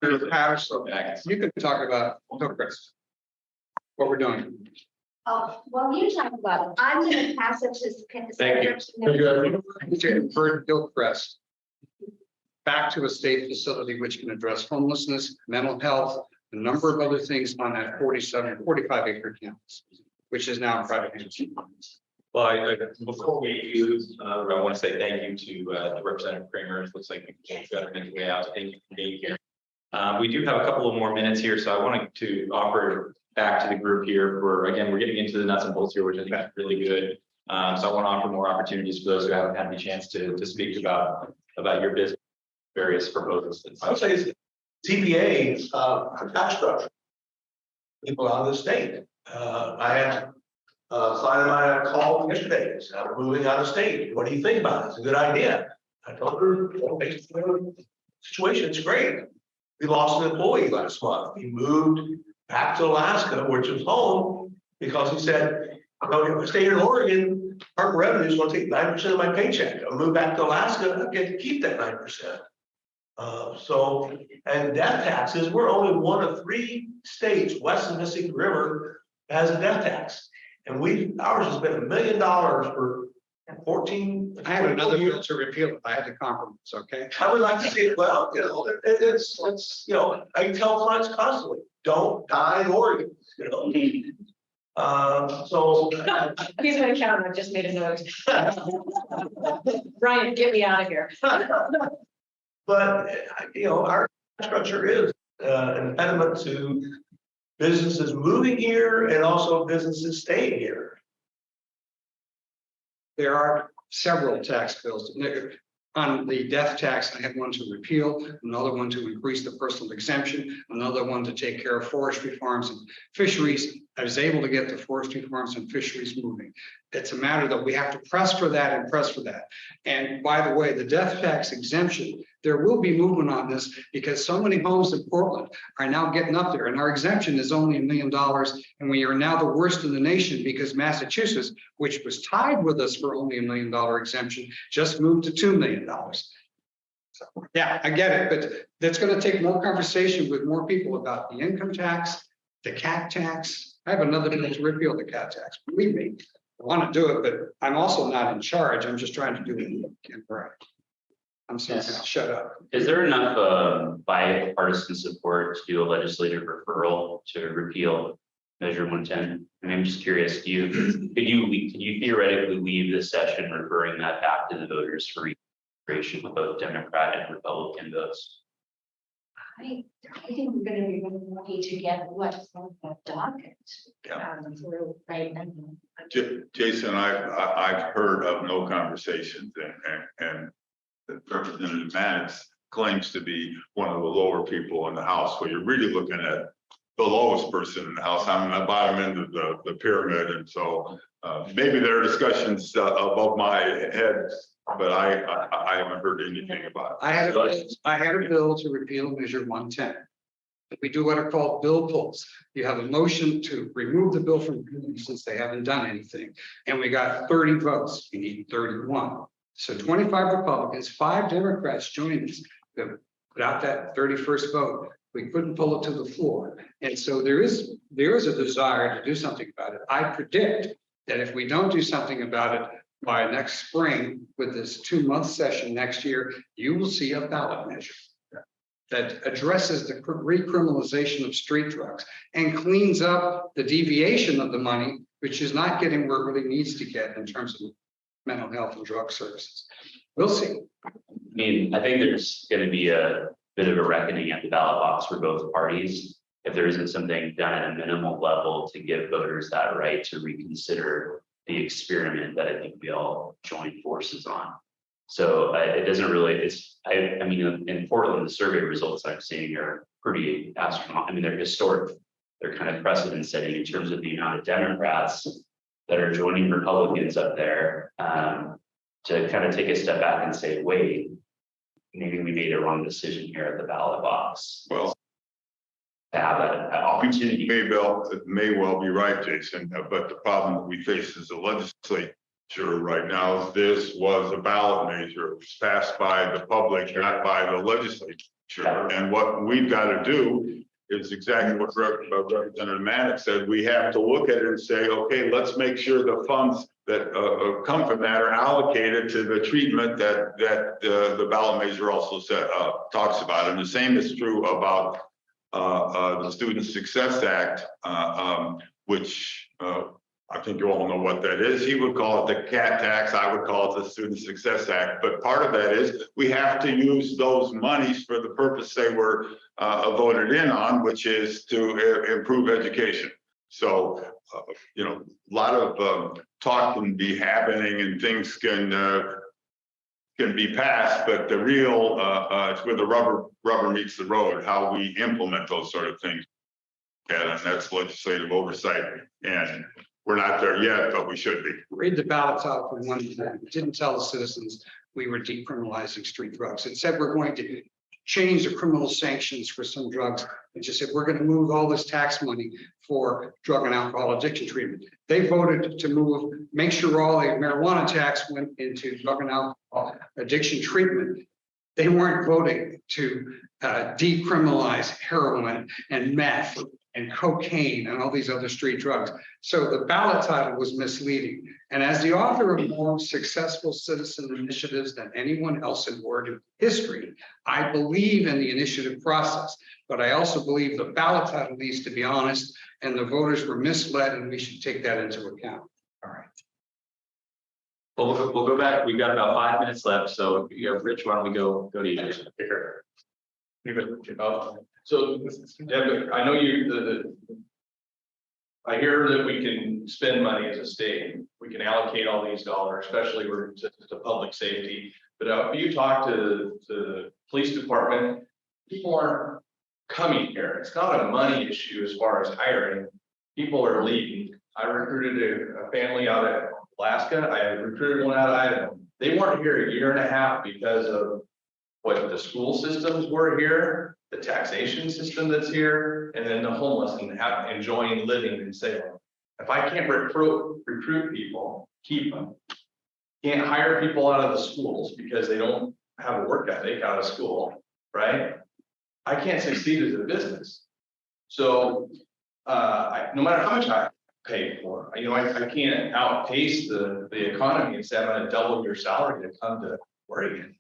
Senator Patterson, you can talk about what we're doing. Well, you talk about it. I'm going to pass it to. Thank you. Hillcrest back to a state facility which can address homelessness, mental health, a number of other things on that 45 acre campus, which is now private hands. Well, before we use, I want to say thank you to Representative Cramer. It looks like we've got to make our way out. Thank you for being here. We do have a couple of more minutes here, so I wanted to offer back to the group here we're getting into the nuts and bolts here, which I think is really good. So I want to offer more opportunities for those who haven't had the chance to speak about your business, various proposals. I would say CPA tax structure. People out of the state. I had a client of mine I called yesterday. Said, I'm moving out of state. What do you think about it? It's a good idea. I told her, based on the situation, it's great. We lost an employee last month. He moved back to Alaska, which was home, because he said, if I stay here in Oregon, Department of Revenue is going to take 9% of my paycheck. I'll move back to Alaska, I get to keep that 9%. And death taxes, we're only one of 3 states west of the Mississippi River has a death tax. And ours has been $1 million for 14. I had another 24 bill to repeal it. I had to compromise, okay? I would like to see it, well, it's, you know, I tell clients constantly, don't die in Oregon, you know? So. He's my accountant, I just made a note. Brian, get me out of here. But, you know, our structure is an impediment to businesses moving here and also businesses staying here. There are several tax bills. On the death tax, I had one to repeal, another one to increase the personal exemption, another one to take care of forestry farms and fisheries. I was able to get the forestry farms and fisheries moving. It's a matter that we have to press for that and press for that. And by the way, the death tax exemption, there will be movement on this because so many homes in Portland are now getting up there and our exemption is only $1 million. And we are now the worst in the nation because Massachusetts, which was tied with us for only $1 million exemption, just moved to $2 million. So, yeah, I get it, but that's going to take more conversation with more people about the income tax, the cat tax. I have another bill to repeal the cat tax. Believe me, I want to do it, but I'm also not in charge. I'm just trying to do it right. I'm sorry, I'll shut up. Is there enough bipartisan support to do a legislative referral to repeal Measure 110? I mean, I'm just curious, could you theoretically leave this session referring that back to the voters for reconsideration with both Democrat and Republican votes? I think we're gonna be really lucky to get what's on the docket. Through right now. Jason, I've heard of no conversations and Representative Mannix claims to be one of the lower people in the House. So you're really looking at the lowest person in the House. I'm at the bottom end of the pyramid. And so maybe there are discussions above my head, but I haven't heard anything about it. I had a bill to repeal Measure 110. We do what are called bill pulls. You have a motion to remove the bill from committee since they haven't done anything. And we got 30 votes. You need 31. So 25 Republicans, 5 Democrats joined us to put out that 31st vote. We couldn't pull it to the floor. And so there is a desire to do something about it. I predict that if we don't do something about it by next spring with this 2-month session next year, you will see a ballot measure that addresses the recriminalization of street drugs and cleans up the deviation of the money, which is not getting where it really needs to get in terms of mental health and drug services. We'll see. I mean, I think there's going to be a bit of a reckoning at the ballot box for both parties if there isn't something done at a minimal level to give voters that right to reconsider the experiment that I think we all join forces on. So it doesn't really, I mean, in Portland, the survey results I'm seeing are pretty astronomical. I mean, they're historic. They're kind of precedent setting in terms of the amount of Democrats that are joining Republicans up there to kind of take a step back and say, wait, maybe we made a wrong decision here at the ballot box. Well, to have an opportunity. May well be right, Jason, but the problem that we face as a legislature right now is this was a ballot measure. It was passed by the public, not by the legislature. And what we've got to do is exactly what Representative Mannix said. We have to look at it and say, okay, let's make sure the funds that come from that are allocated to the treatment that the ballot measure also talks about. And the same is true about the Student Success Act, which I think you all know what that is. He would call it the cat tax. I would call it the Student Success Act. But part of that is we have to use those monies for the purpose they were voted in on, which is to improve education. So, you know, a lot of talk can be happening and things can be passed, but the real it's where the rubber meets the road, how we implement those sort of things. And that's legislative oversight. And we're not there yet, but we should be. Read the ballots out for one thing. It didn't tell the citizens we were decriminalizing street drugs. It said we're going to change the criminal sanctions for some drugs. It just said we're going to move all this tax money for drug and alcohol addiction treatment. They voted to make sure all the marijuana tax went into drug and alcohol addiction treatment. They weren't voting to decriminalize heroin and meth and cocaine and all these other street drugs. So the ballot title was misleading. And as the author of more successful citizen initiatives than anyone else in Oregon history, I believe in the initiative process, but I also believe the ballot title needs to be honest and the voters were misled and we should take that into account. All right. Well, we'll go back. We've got about 5 minutes left. So you have Rich, why don't we go to you? So, Deb, I know I hear that we can spend money as a state. We can allocate all these dollars, especially to public safety. But if you talk to the police department, people aren't coming here. It's not a money issue as far as hiring. People are leaving. I recruited a family out of Alaska. I recruited one out of Idaho. They weren't here a year and a half because of what the school systems were here, the taxation system that's here, and then the homeless and enjoying living in Salem. If I can't recruit people, keep them. Can't hire people out of the schools because they don't have a work ethic out of school, right? I can't succeed as a business. So no matter how much I pay for, I can't outpace the economy and say I'm going to double your salary to come to Oregon.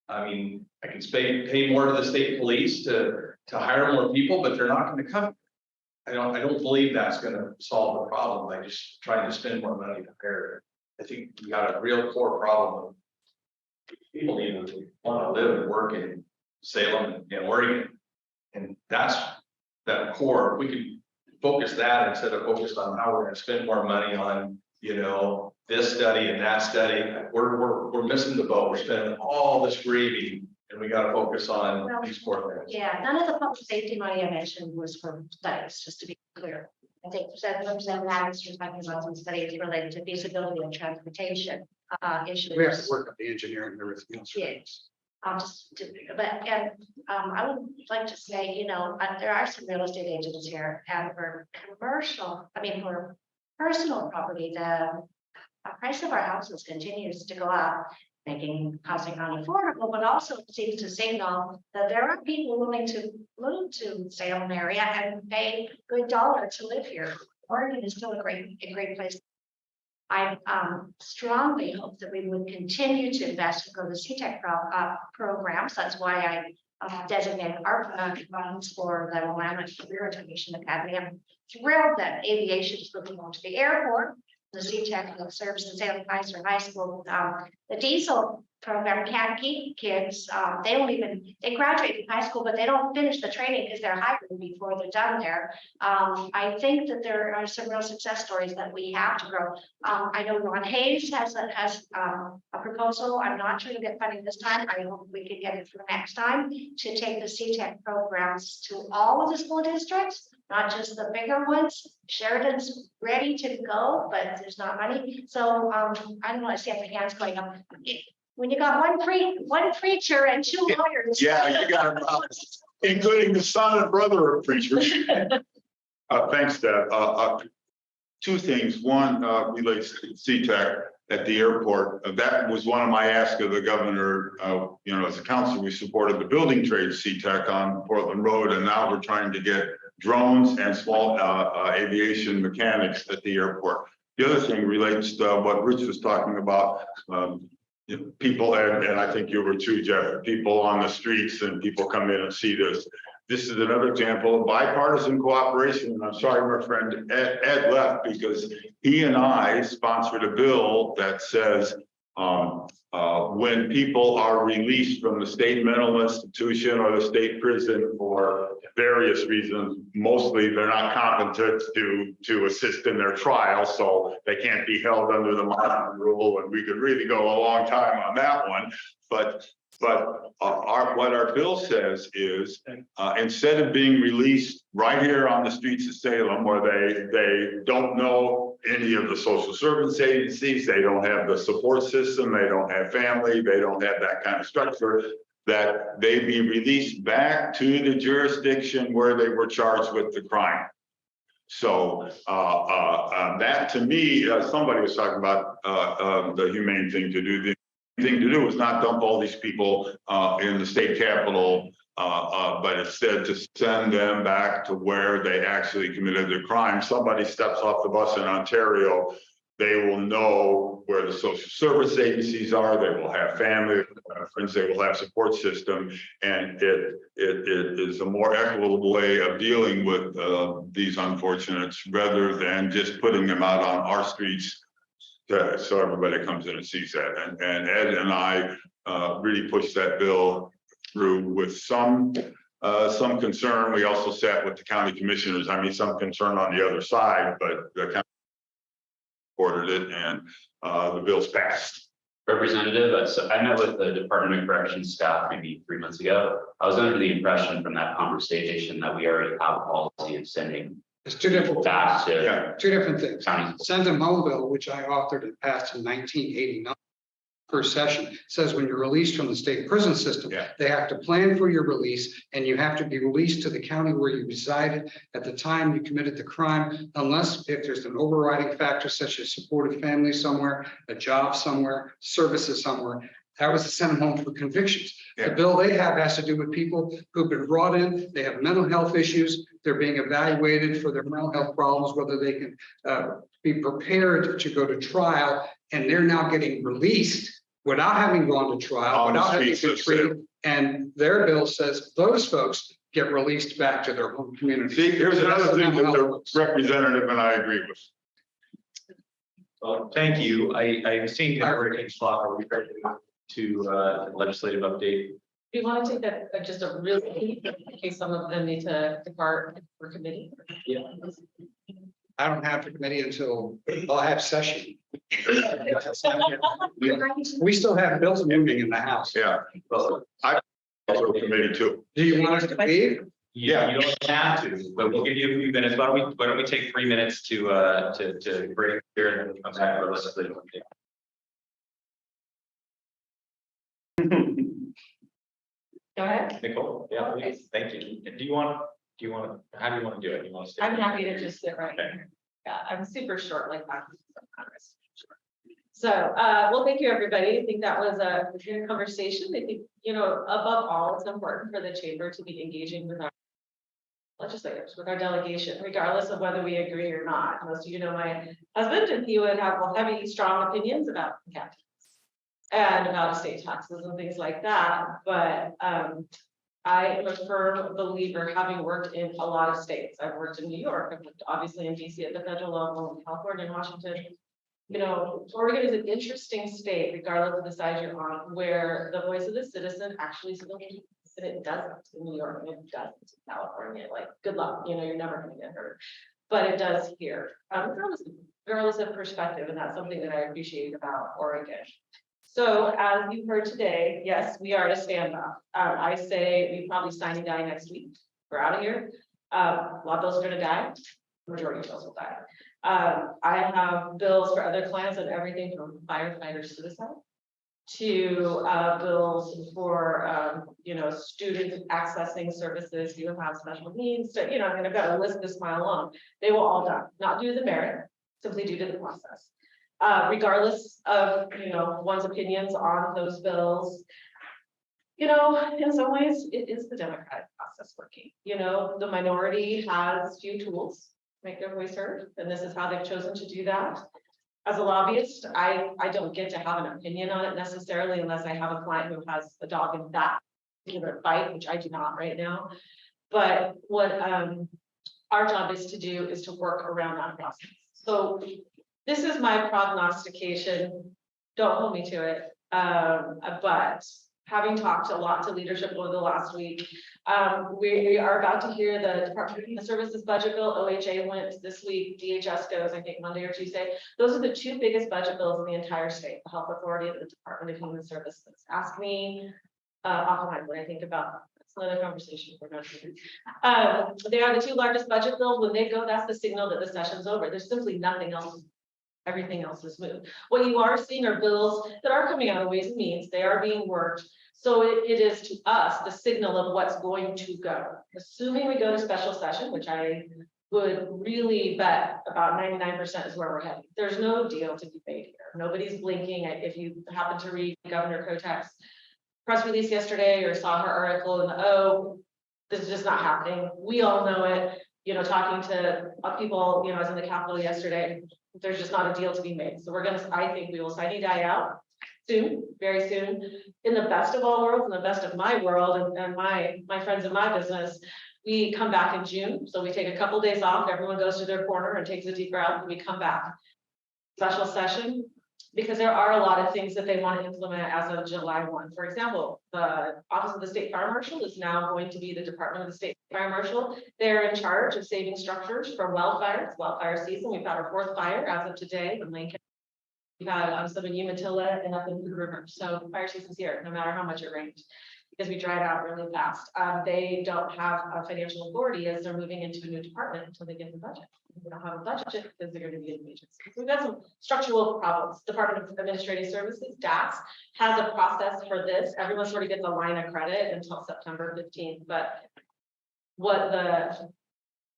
I mean, I can pay more to the state police to hire more people, but they're not going to come. I don't believe that's going to solve the problem by just trying to spend more money to hire. I think we got a real core problem of people even want to live and work in Salem and Oregon, and that's that core. We could focus that instead of focus on how we're going to spend more money on this study and that study. We're missing the boat. We're spending all this gravy, and we got to focus on these core things. Yeah, none of the public safety money I mentioned was for studies, just to be clear. I think Representative Mannix was talking about some studies related to feasibility and transportation issues. We have to work on the engineering and everything else. Yes. I would like to say, there are some real estate agents here, and for for personal property, the price of our houses continues to go up, making housing unaffordable, but also it seems to signal that there are people willing to move to Salem area and pay a good dollar to live here. Oregon is still a great place. I strongly hope that we would continue to invest and grow the CTEC programs. That's why I designated ARPA funds for the Willamette Career Education Academy. I'm thrilled that aviation is looking onto the airport. The CTEC that serves the Salem High School. The diesel program can't keep kids. They graduate from high school, but they don't finish the training because they're hired before they're done there. I think that there are some real success stories that we have to grow. I know Ron Hayes has a proposal. I'm not sure to get funding this time. I hope we can get it for next time to take the CTEC programs to all of the school districts, not just the bigger ones. Sheridan's ready to go, but there's not money. So I don't want to see my hands going up. When you got one preacher and two lawyers. Yeah, you got it, including the son and brother of preachers. Thanks, Deb. Two things. One relates to CTEC at the airport. That was one of my asks of the governor. As a council, we supported the building trade CTEC on Portland Road, and now we're trying to get drones and small aviation mechanics at the airport. The other thing relates to what Rich was talking about. People, and I think you were too, Jeff, people on the streets and people come in and see this. This is another example of bipartisan cooperation. And I'm sorry, my friend Ed left because he and I sponsored a bill that says when people are released from the state mental institution or the state prison for various reasons, mostly they're not competent to assist in their trial, so they can't be held under the Martin rule, and we could really go a long time on that one. But what our bill says is instead of being released right here on the streets of Salem, where they don't know any of the social service agencies, they don't have the support system, they don't have family, they don't have that kind of structure, that they be released back to the jurisdiction where they were charged with the crime. So that to me, somebody was talking about the humane thing to do. The thing to do is not dump all these people in the state capitol But instead to send them back to where they actually committed the crime. Somebody steps off the bus in Ontario, they will know where the social service agencies are, they will have family, friends, they will have support system. And it is a more equitable way of dealing with these unfortunates rather than just putting them out on our streets so everybody comes in and sees that. And Ed and I really pushed that bill through with some concern. We also sat with the county commissioners. I mean, some concern on the other side, but the county ordered it and the bill's passed. Representative, so I met with the Department of Corrections staff maybe 3 months ago. I was under the impression from that conversation that we already have a policy of sending It's two different, back to two different things. counties. Send home bill, which I authored and passed in 1989. First session says when you're released from the state prison system, they have to plan for your release and you have to be released to the county where you resided at the time you committed the crime, unless if there's an overriding factor such as supportive family somewhere, a job somewhere, services somewhere. That was to send them home for convictions. The bill they have has to do with people who've been brought in, they have mental health issues, they're being evaluated for their mental health problems, whether they can be prepared to go to trial, and they're now getting released without having gone to trial, without having been treated. And their bill says those folks get released back to their home community. See, here's another thing that the representative and I agree with. Well, thank you. I've seen Hurricane Slot. Are we ready to legislative update? Do you want to take that just a really in case some of them need to depart for committee? Yeah. I don't have the committee until I'll have session. We still have bills moving in the house. Yeah, well, I also committee too. Do you want us to leave? Yeah, you don't have to, but we'll give you a few minutes. Why don't we take 3 minutes to break here and then come back to our legislative update. Go ahead. Nicole, yeah, please, thank you. Do you want, how do you want to do it? You want to stay? I'm happy to just sit right here. Yeah, I'm super short like that. So, well, thank you, everybody. I think that was a good conversation. I think, above all, it's important for the chamber to be engaging with our legislators, with our delegation, regardless of whether we agree or not. Most of you know my husband, and he would have heavy, strong opinions about capital and about estate taxes and things like that. But I am a firm believer, having worked in a lot of states. I've worked in New York, I've worked obviously in DC at the federal level, in California and Washington. Oregon is an interesting state, regardless of the side you're on, where the voice of the citizen actually still means, and it doesn't in New York, and it doesn't in California. Like, good luck, you're never going to get heard. But it does here, regardless of perspective, and that's something that I appreciate about Oregon. So as you heard today, yes, we are at a standoff. I say we probably sign and die next week. We're out of here. A lot of bills are going to die. Majority of bills will die. I have bills for other clients of everything from firefighter suicide to bills for students accessing services who have special needs. So, I've got a list this mile long. They will all die, not due to the merit, simply due to the process. Regardless of one's opinions on those bills, in some ways it is the democratic process working. The minority has few tools to make their voice heard, and this is how they've chosen to do that. As a lobbyist, I don't get to have an opinion on it necessarily unless I have a client who has a dog in that particular fight, which I do not right now. But what our job is to do is to work around that process. So this is my prognostication. Don't hold me to it. But having talked a lot to leadership over the last week, we are about to hear the Department of Human Services budget bill. OHA went this week. DHS goes, I think, Monday or Tuesday. Those are the two biggest budget bills in the entire state, the Health Authority and the Department of Human Services. Ask me offline what I think about that. That's another conversation for another time. They are the two largest budget bills. When they go, that's the signal that the session's over. There's simply nothing else. Everything else is moved. What you are seeing are bills that are coming out of Ways and Means. They are being worked. So it is to us the signal of what's going to go. Assuming we go to special session, which I would really bet about 99% is where we're heading. There's no deal to be made here. Nobody's blinking. If you happen to read Governor Kotek's press release yesterday or saw her article in the O, this is just not happening. We all know it, you know, talking to people, you know, I was in the Capitol yesterday, there's just not a deal to be made. So I think we will sine die out soon, very soon. In the best of all worlds, in the best of my world and my friends in my business, we come back in June. So we take a couple days off, everyone goes to their corner and takes a deep breath, and we come back. Special session, because there are a lot of things that they want to implement as of July 1. For example, the Office of the State Fire Marshal is now going to be the Department of the State Fire Marshal. They're in charge of saving structures for wildfires. It's wildfire season. We've had our 4th fire as of today in Lincoln. We've had some in Umatilla and up in the river. So fire season's here, no matter how much it rains, because we dried out really fast. They don't have a financial authority as they're moving into a new department until they get the budget. They don't have a budget because they're going to be in agency. So we've got some structural problems. Department of Administrative Services, DAS, has a process for this. Everyone sort of gets a line of credit until September 15th. But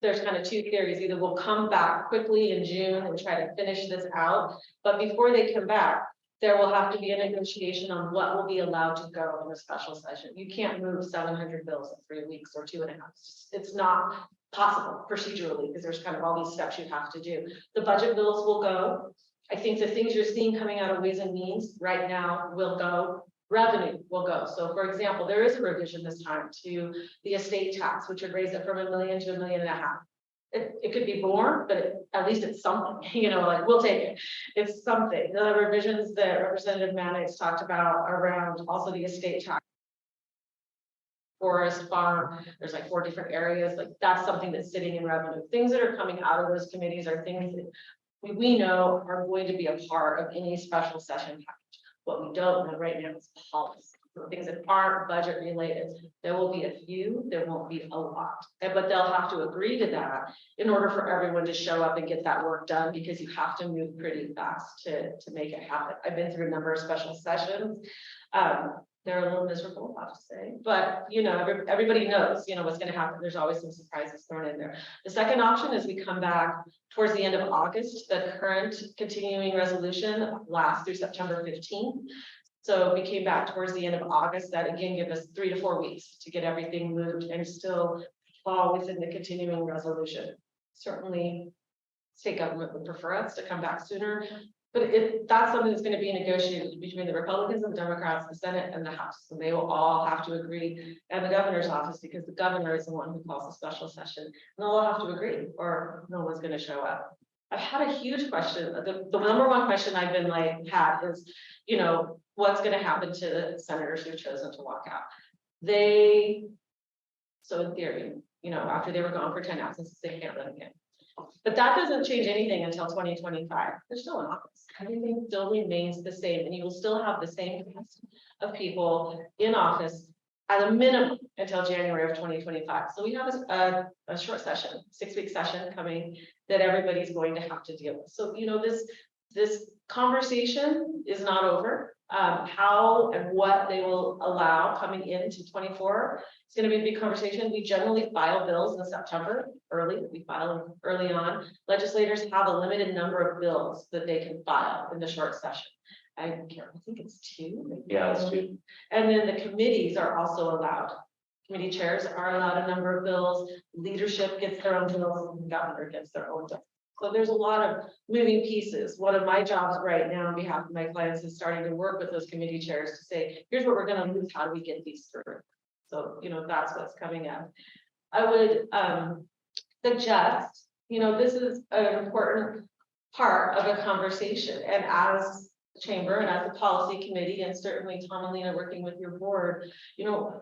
there's kind of 2 theories. Either we'll come back quickly in June and try to finish this out, but before they come back, there will have to be a negotiation on what will be allowed to go in a special session. You can't move 700 bills in 3 weeks or 2.5. It's not possible procedurally, because there's kind of all these steps you have to do. The budget bills will go. I think the things you're seeing coming out of Ways and Means right now will go. Revenue will go. So for example, there is a revision this time to the estate tax, which would raise it from $1 million to $1.5 million. It could be more, but at least it's something, you know, like we'll take it. It's something. The revisions that Representative Mannix talked about around also the estate tax, forest, farm, there's like 4 different areas. Like that's something that's sitting in revenue. Things that are coming out of those committees are things that we know are going to be a part of any special session package. What we don't know right now is policy. Things that aren't budget related. There will be a few, there won't be a lot, but they'll have to agree to that in order for everyone to show up and get that work done, because you have to move pretty fast to make it happen. I've been through a number of special sessions. They're a little miserable, I have to say, but you know, everybody knows, you know, what's going to happen. There's always some surprises thrown in there. The second option is we come back towards the end of August. The current continuing resolution lasts through September 15th. So we came back towards the end of August. That again give us 3 to 4 weeks to get everything moved and still fall within the continuing resolution. Certainly, state government would prefer us to come back sooner, but that's something that's going to be negotiated between the Republicans and the Democrats, the Senate and the House. And they will all have to agree, and the governor's office, because the governor is the one who calls a special session. And they'll all have to agree, or no one's going to show up. I've had a huge question. The number one question I've been had is, you know, what's going to happen to the senators who've chosen to walk out? So in theory, you know, after they were gone for 10 absences, they can't run again. But that doesn't change anything until 2025. They're still in office. Everything still remains the same, and you will still have the same cast of people in office at a minimum until January of 2025. So we have a short session, 6-week session coming that everybody's going to have to deal with. So, you know, this conversation is not over. How and what they will allow coming into 24, it's going to be a big conversation. We generally file bills in September early. We file them early on. Legislators have a limited number of bills that they can file in the short session. I think it's 2. Yeah, it's 2. And then the committees are also allowed. Committee chairs are allowed a number of bills. Leadership gets their own bills, and the governor gets their own bills. So there's a lot of moving pieces. One of my jobs right now on behalf of my clients is starting to work with those committee chairs to say, here's what we're going to lose. How do we get these through? So, you know, that's what's coming up. I would suggest, you know, this is an important part of a conversation. And as the chamber and as the policy committee, and certainly Tom and Lena working with your board, you know,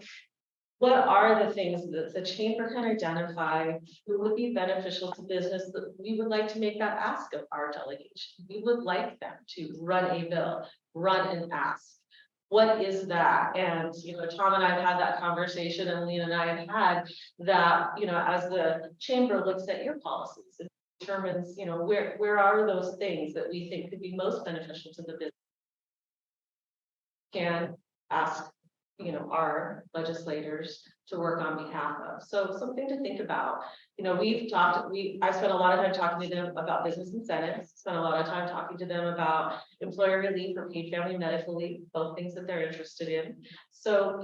what are the things that the chamber can identify who would be beneficial to business that we would like to make that ask of our delegation? We would like them to run a bill, run an ask. What is that? And, you know, Tom and I have had that conversation, and Lena and I have had that, you know, as the chamber looks at your policies and determines, you know, where are those things that we think could be most beneficial to the business? Can ask our legislators to work on behalf of. So something to think about. I've spent a lot of time talking to them about business incentives, spent a lot of time talking to them about employer relief or paid family medical leave, both things that they're interested in. So,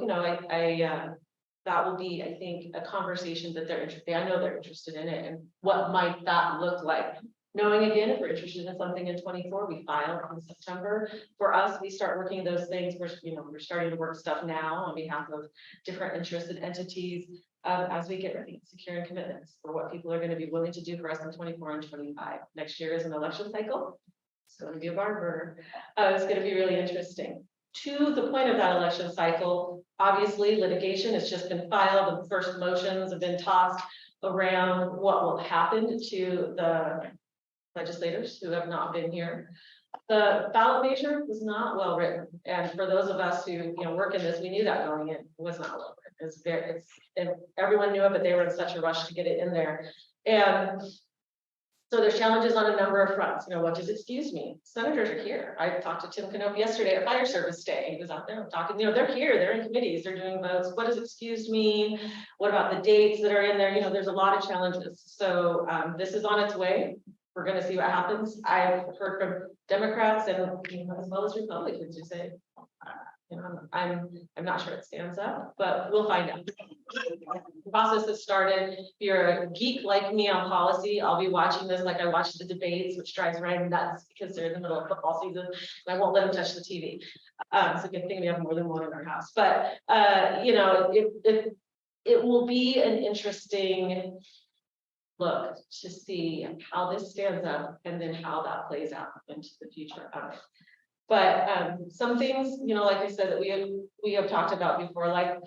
that will be, I think, a conversation that they're interested, I know they're interested in it, and what might that look like? Knowing again, if we're interested in something in 24, we file in September. For us, we start working those things. We're starting to work stuff now on behalf of different interested entities as we get ready, securing commitments for what people are going to be willing to do for us in 24 and 25. Next year is an election cycle. It's going to be a barn burner. It's going to be really interesting. To the point of that election cycle, obviously litigation has just been filed. The first motions have been tossed around what will happen to the legislators who have not been here. The ballot measure was not well written, and for those of us who work in this, we knew that going in. It was not well written. And everyone knew it, but they were in such a rush to get it in there. And so there's challenges on a number of fronts. What does excuse me? Senators are here. I talked to Tim Canopy yesterday at Fire Service Day. He was out there talking, they're here, they're in committees, they're doing votes. What does excused mean? What about the dates that are in there? There's a lot of challenges. So this is on its way. We're going to see what happens. I've heard from Democrats and as well as Republicans who say, I'm not sure it stands up, but we'll find out. The process has started. If you're a geek like me on policy, I'll be watching this like I watch the debates, which drives Ryan nuts because they're in the middle of football season and I won't let him touch the TV. It's a good thing we have more than one in our house, but it will be an interesting look to see how this stands up and then how that plays out into the future of it. But some things, like I said, that we have talked about before, like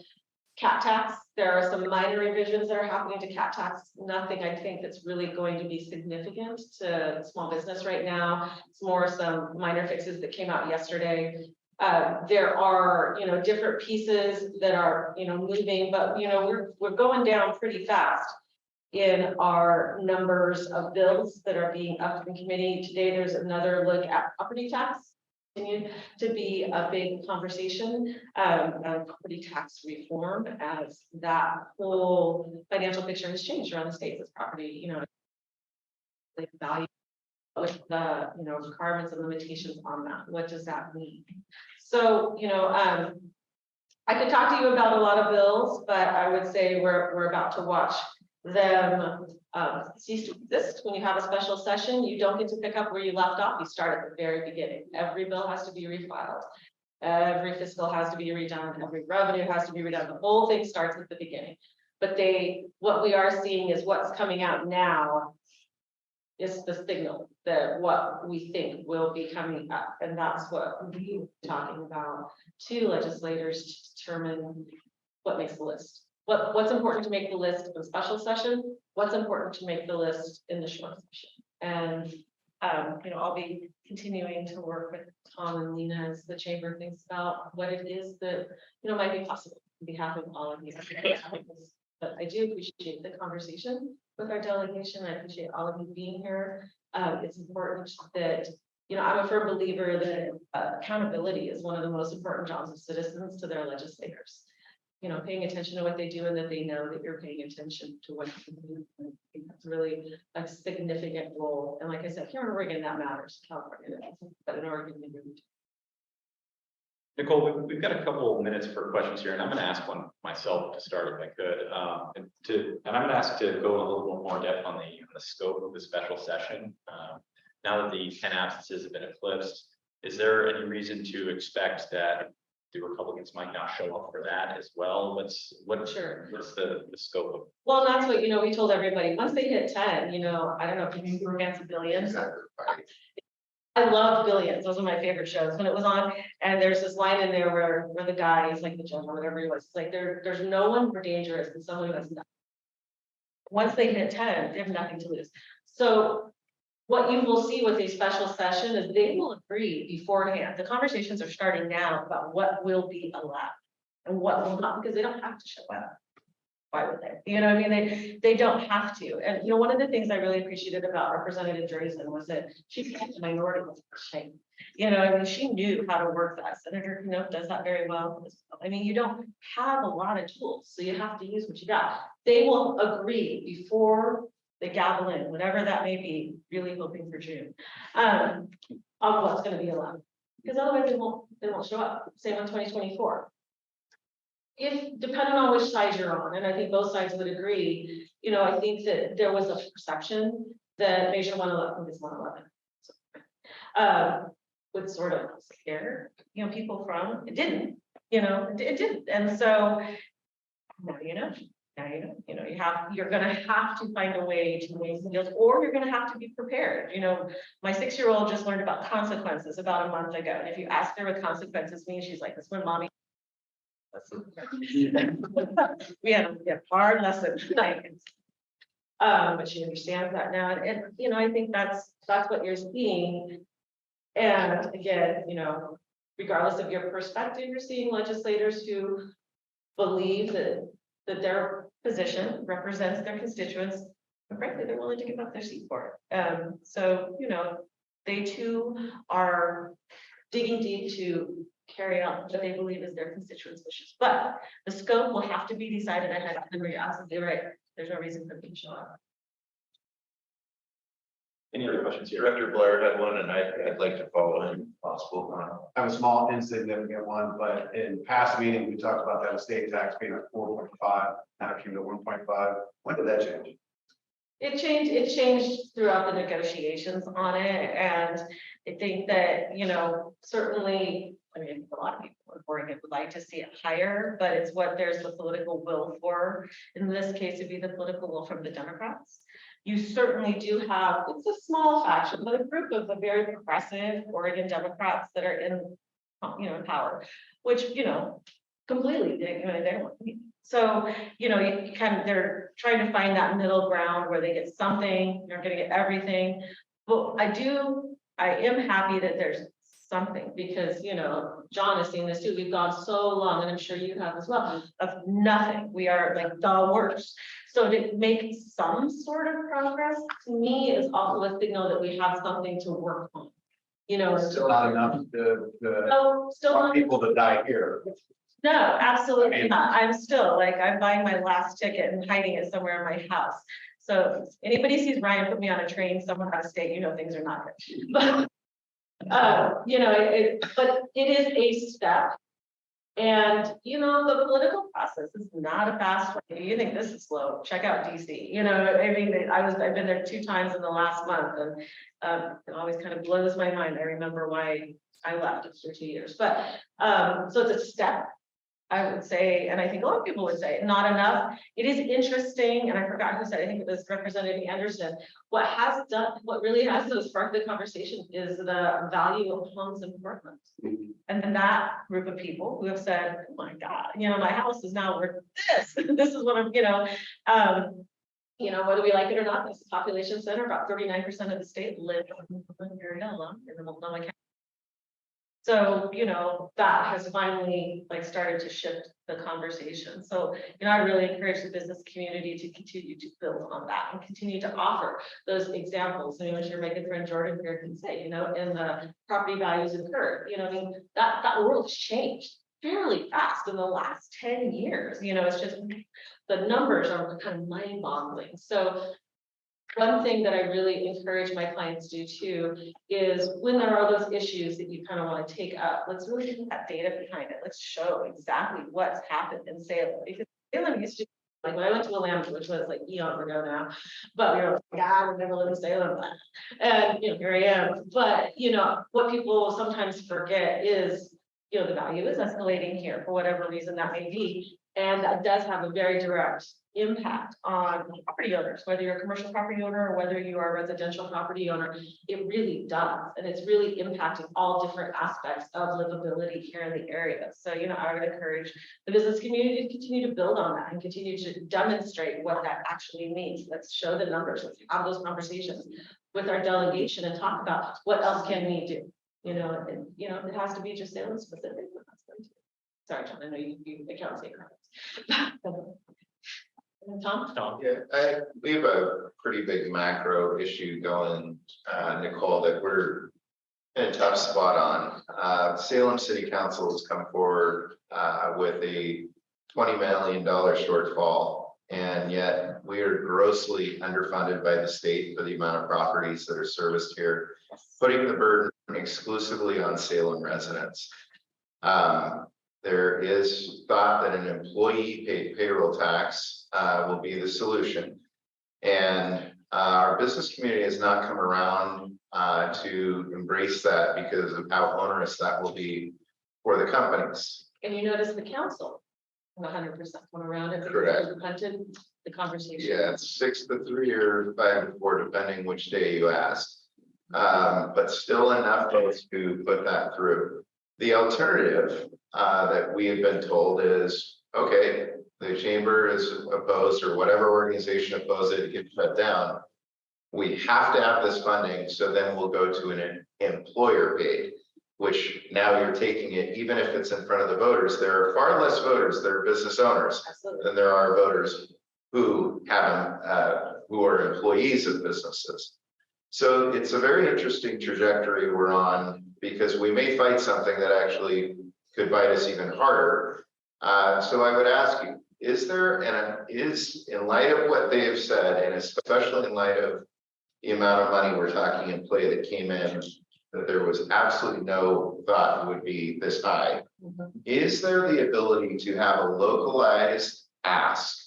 cat tax. There are some minor revisions that are happening to cat tax. Nothing I think that's really going to be significant to small business right now. It's more some minor fixes that came out yesterday. There are, different pieces that are, moving, but we're going down pretty fast in our numbers of bills that are being upped in committee. Today, there's another look at property tax. Continue to be a big conversation of property tax reform as that whole financial picture has changed around the states as property, like value with the requirements and limitations on that. What does that mean? So I could talk to you about a lot of bills, but I would say we're about to watch them cease to exist. When you have a special session, you don't get to pick up where you left off. You start at the very beginning. Every bill has to be refiled. Every fiscal has to be redone. Every revenue has to be redone. The whole thing starts at the beginning. But what we are seeing is what's coming out now is the signal that what we think will be coming up. And that's what we were talking about to legislators to determine what makes the list. What's important to make the list in special session? What's important to make the list in the short session? And I'll be continuing to work with Tom and Lena as the chamber thinks about what it is that might be possible on behalf of all of you. But I do appreciate the conversation with our delegation. I appreciate all of you being here. It's important that I'm a firm believer that accountability is one of the most important jobs of citizens to their legislators. Paying attention to what they do and that they know that you're paying attention to what you do. I think that's really a significant role. And like I said, here in Oregon, that matters. California, but in Oregon, we really do. Nicole, we've got a couple of minutes for questions here, and I'm going to ask one myself to start if I could. And I'm going to ask to go a little bit more depth on the scope of the special session. Now that the 10 absences have been eclipsed, is there any reason to expect that the Republicans might not show up for that as well? What's the scope of? Well, that's what we told everybody. Once they hit 10, I don't know if you remember Romance of Billions. I loved Billions. Those are my favorite shows when it was on. And there's this line in there where the guy is like the judge or whatever he was. It's like there's no one more dangerous than someone who has nothing. Once they hit 10, they have nothing to lose. So what you will see with a special session is they will agree beforehand. The conversations are starting now about what will be allowed and what will not, because they don't have to show up. why would they? You know, I mean, they don't have to. And, you know, one of the things I really appreciated about Representative Drazen was that she's a minority thing. You know, I mean, she knew how to work that. Senator Knopf does that very well. I mean, you don't have a lot of tools, so you have to use what you got. They will agree before they gavel in, whatever that may be, really hoping for June, on what's gonna be allowed. Because otherwise they won't show up. Same on 2024. If, depending on which side you're on, and I think both sides would agree, you know, I think that there was a perception that Measure 111 is 111. Would sort of scare, you know, people from, it didn't, you know, it didn't. And so now you know, you're gonna have to find a way to make some deals, or you're gonna have to be prepared. You know, my 6-year-old just learned about consequences about a month ago. And if you ask her what consequences mean, she's like, this one, mommy. We had a hard lesson tonight. But she understands that now. And you know, I think that's what you're seeing. And again, you know, regardless of your perspective, you're seeing legislators who believe that their position represents their constituents, and frankly, they're willing to give up their seat for it. So, you know, they too are digging deep to carry out what they believe is their constituents' wishes. But the scope will have to be decided ahead of time. You're absolutely right. There's no reason for them to show up. Any other questions here? Director Blair had one, and I'd like to follow him if possible. I have a small insignificant one, but in past meetings, we talked about that estate tax being at 4.5, now it came to 1.5. When did that change? It changed throughout the negotiations on it. And I think that, you know, certainly, I mean, a lot of people in Oregon would like to see it higher, but it's what there's the political will for. In this case, it'd be the political will from the Democrats. You certainly do have, it's a small faction, but a group of the very progressive Oregon Democrats that are in, you know, in power, which, you know, completely, they don't want to. So, you know, you kind of, they're trying to find that middle ground where they get something, you're gonna get everything. But I am happy that there's something, because, you know, John has seen this too. We've gone so long, and I'm sure you have as well, of nothing. We are like the worst. So to make some sort of progress, to me, is also a signal that we have something to work on. You know, Still not enough to still want not. people to die here. No, absolutely not. I'm still like, I'm buying my last ticket and hiding it somewhere in my house. So if anybody sees Ryan put me on a train somewhere out of state, you know, things are not good. But, you know, but it is a step. And, you know, the political process is not a fast way. You think this is slow, check out DC. You know, I mean, I've been there 2 times in the last month, and it always kind of blows my mind. I remember why I left after 2 years, but so it's a step, I would say, and I think a lot of people would say not enough. It is interesting, and I forgot who said, I think it was Representative Andersen. What really has sparked the conversation is the value of homes in Portland. And then that group of people who have said, oh my God, you know, my house is now worth this. This is what I'm, you know, whether we like it or not, this is a population center, about 39% of the state live in the area alone in the Multnomah County. So, you know, that has finally like started to shift the conversation. So, you know, I really encourage the business community to continue to build on that and continue to offer those examples. I mean, what your Megan friend Jordan here can say, you know, in the property values incurred, you know, I mean, that world's changed fairly fast in the last 10 years. You know, it's just the numbers are kind of mind-boggling. So one thing that I really encourage my clients to do too is when there are those issues that you kind of want to take up, let's really get that data behind it. Let's show exactly what's happened in Salem. Because Salem used to, like when I went to Willamette, which was like eons ago now, but we were like, God, we're never living in Salem. And you know, here I am. But you know, what people sometimes forget is, you know, the value is escalating here for whatever reason that may be. And that does have a very direct impact on property owners, whether you're a commercial property owner or whether you are a residential property owner. It really does. And it's really impacting all different aspects of livability here in the area. So, you know, I would encourage the business community to continue to build on that and continue to demonstrate what that actually means. Let's show the numbers. Let's have those conversations with our delegation and talk about what else can we do. You know, and, you know, it has to be just Salem specific. Sorry, John, I know you account say comments. Tom? Yeah, we have a pretty big macro issue going, Nicole, that we're in a tough spot on. Salem City Council has come forward with a $20 million shortfall. And yet we are grossly underfunded by the state for the amount of properties that are serviced here, putting the burden exclusively on Salem residents. There is thought that an employee paid payroll tax will be the solution. And our business community has not come around to embrace that because of how onerous that will be for the companies. And you notice the council, 100% went around and Correct. punted the conversation. Yeah, it's 6 to 3 or 5 to 4, depending which day you ask. But still enough votes to put that through. The alternative that we have been told is, okay, the chamber is opposed or whatever organization opposed it gets shut down. We have to have this funding, so then we'll go to an employer paid, which now you're taking it, even if it's in front of the voters, there are far less voters that are business owners than there are voters who have who are employees of businesses. So it's a very interesting trajectory we're on, because we may fight something that actually could bite us even harder. So I would ask you, is there, and is, in light of what they have said, and especially in light of the amount of money we're talking in play that came in, that there was absolutely no thought would be this high, is there the ability to have a localized ask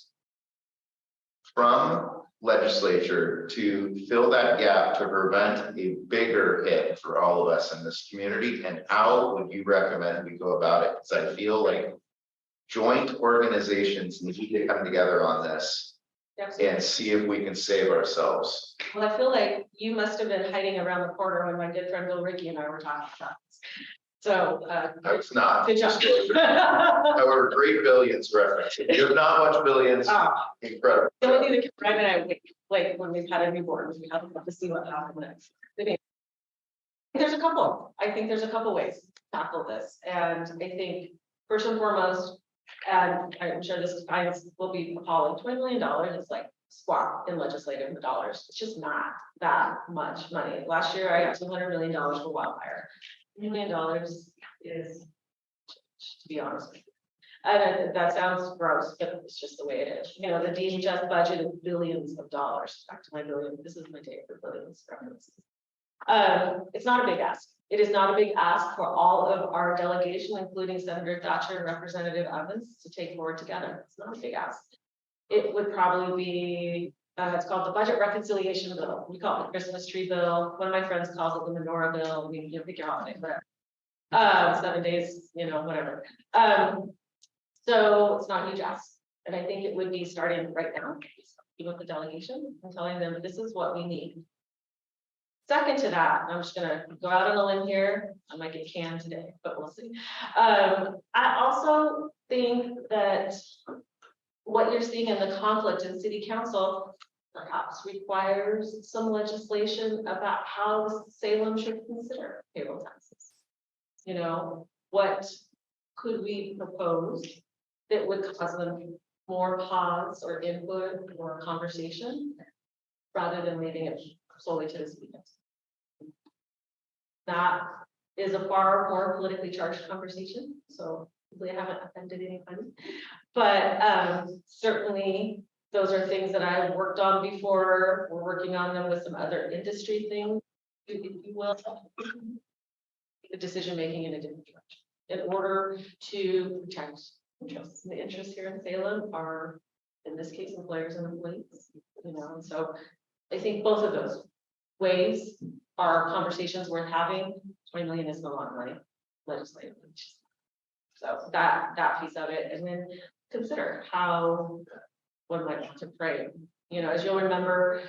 from legislature to fill that gap to prevent a bigger hit for all of us in this community? And how would you recommend we go about it? Because I feel like joint organizations need to come together on this and see if we can save ourselves. Well, I feel like you must have been hiding around the corner when my good friend Bill Ricky and I were talking about this. So I was not. good job. However, great Billions reference. If you have not watched Billions, incredible. The only thing that Ryan and I like when we've had a new board, we have to see what happens next. There's a couple. I think there's a couple ways to tackle this, and I think first and foremost, and I'm sure this guidance will be appalling. $20 million is like squat in legislative dollars. It's just not that much money. Last year I got $200 million for wildfire. $1 million is, to be honest with you. And that sounds gross, but it's just the way it is. You know, the DHS budget is billions of dollars. Back to my billion. This is my take for billions references. It's not a big ask. It is not a big ask for all of our delegation, including Senator Thatcher and Representative Evans, to take forward together. It's not a big ask. It would probably be, it's called the Budget Reconciliation Bill. We call it the Christmas Tree Bill. One of my friends calls it the Menorah Bill. We can pick your holiday, whatever. 7 days, you know, whatever. So it's not a huge ask. And I think it would be starting right now with the delegation and telling them this is what we need. Second to that, I'm just gonna go out on a limb here. I might get canned today, but we'll see. I also think that what you're seeing in the conflict in city council perhaps requires some legislation about how Salem should consider payroll taxes. You know, what could we propose that would cause them more pause or input or conversation rather than leaving it solely to the city council? That is a far more politically charged conversation, so hopefully I haven't offended anybody. But certainly those are things that I have worked on before. We're working on them with some other industry things, if you will. The decision making in a different direction in order to protect interests. The interests here in Salem are, in this case, employers and employees. You know, and so I think both of those ways are conversations worth having. 20 million is a lot of money legislatively. So that piece of it, and then consider how one might want to frame. You know, as you'll remember,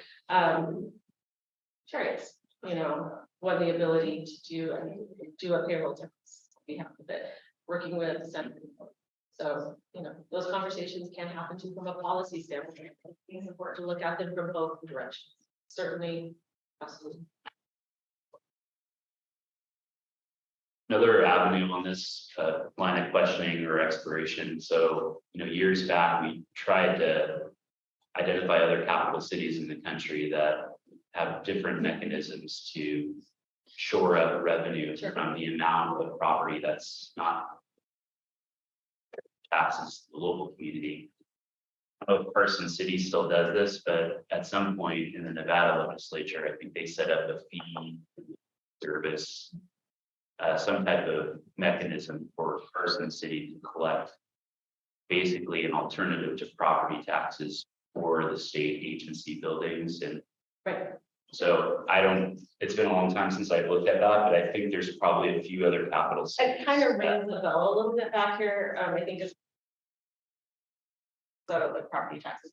chariots, you know, won the ability to do a payroll tax on behalf of it, working with the Senate. So, you know, those conversations can happen too from a policy standpoint. It's important to look at them from both directions. Certainly, absolutely. Another avenue on this line of questioning or exploration. So, you know, years back, we tried to identify other capital cities in the country that have different mechanisms to shore up revenue from the amount of property that's not taxes to the local community. I don't know if Carson City still does this, but at some point in the Nevada legislature, I think they set up a fee service, some type of mechanism for Carson City to collect basically an alternative to property taxes for the state agency buildings. And so it's been a long time since I looked at that, but I think there's probably a few other capital cities. It kind of rings the bell a little bit back here. I think it's the property taxes.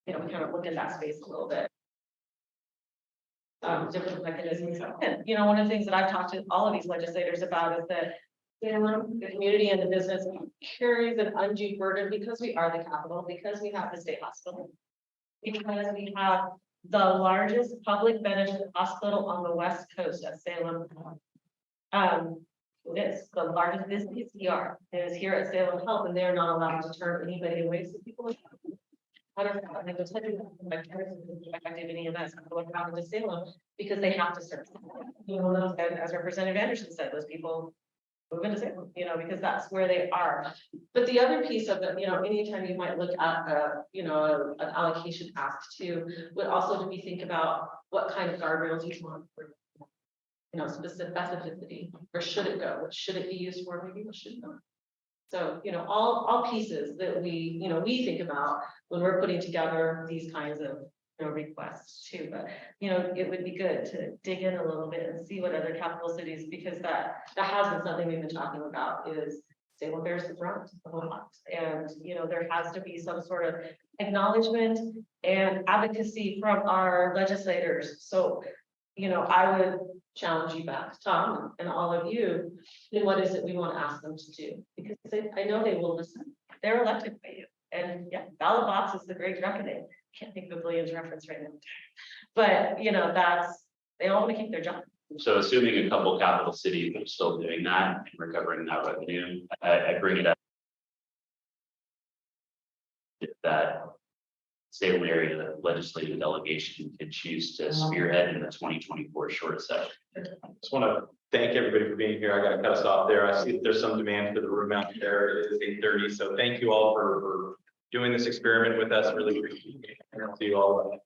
You know, we kind of look in that space a little bit. Different mechanisms. And, you know, one of the things that I've talked to all of these legislators about is that the community and the business carries an undue burden because we are the capital, because we have the state hospital, because we have the largest public benefit hospital on the West Coast at Salem. It's the largest business ER. It is here at Salem Health, and they're not allowed to turn anybody away. So people I don't know, I go tell you my parents activity and that's what happened to Salem because they have to serve. You know, as Representative Andersen said, those people move into Salem, you know, because that's where they are. But the other piece of it, you know, anytime you might look at you know, an allocation ask too, would also be think about what kind of guardrails you want for, you know, specificity. Where should it go? What should it be used for? Maybe what should not. So, you know, all pieces that we think about when we're putting together these kinds of, you know, requests too. But, you know, it would be good to dig in a little bit and see what other capital cities, because that has been something we've been talking about is Salem bears the brunt of a lot. And, you know, there has to be some sort of acknowledgement and advocacy from our legislators. So, you know, I would challenge you back, Tom, and all of you, then what is it we want to ask them to do? Because I know they will listen. They're elected by you. And yeah, ballot box is the great reckoning. Can't think of a Williams reference right now. But you know, they all want to keep their job. So assuming a couple capital cities are still doing that and recovering that revenue, I bring it up that Salem area legislative delegation could choose to spearhead in the 2024 short session. Just want to thank everybody for being here. I got to cut us off there. I see that there's some demand for the room out there. It is 8:30. So thank you all for doing this experiment with us. Really appreciate it. See you all.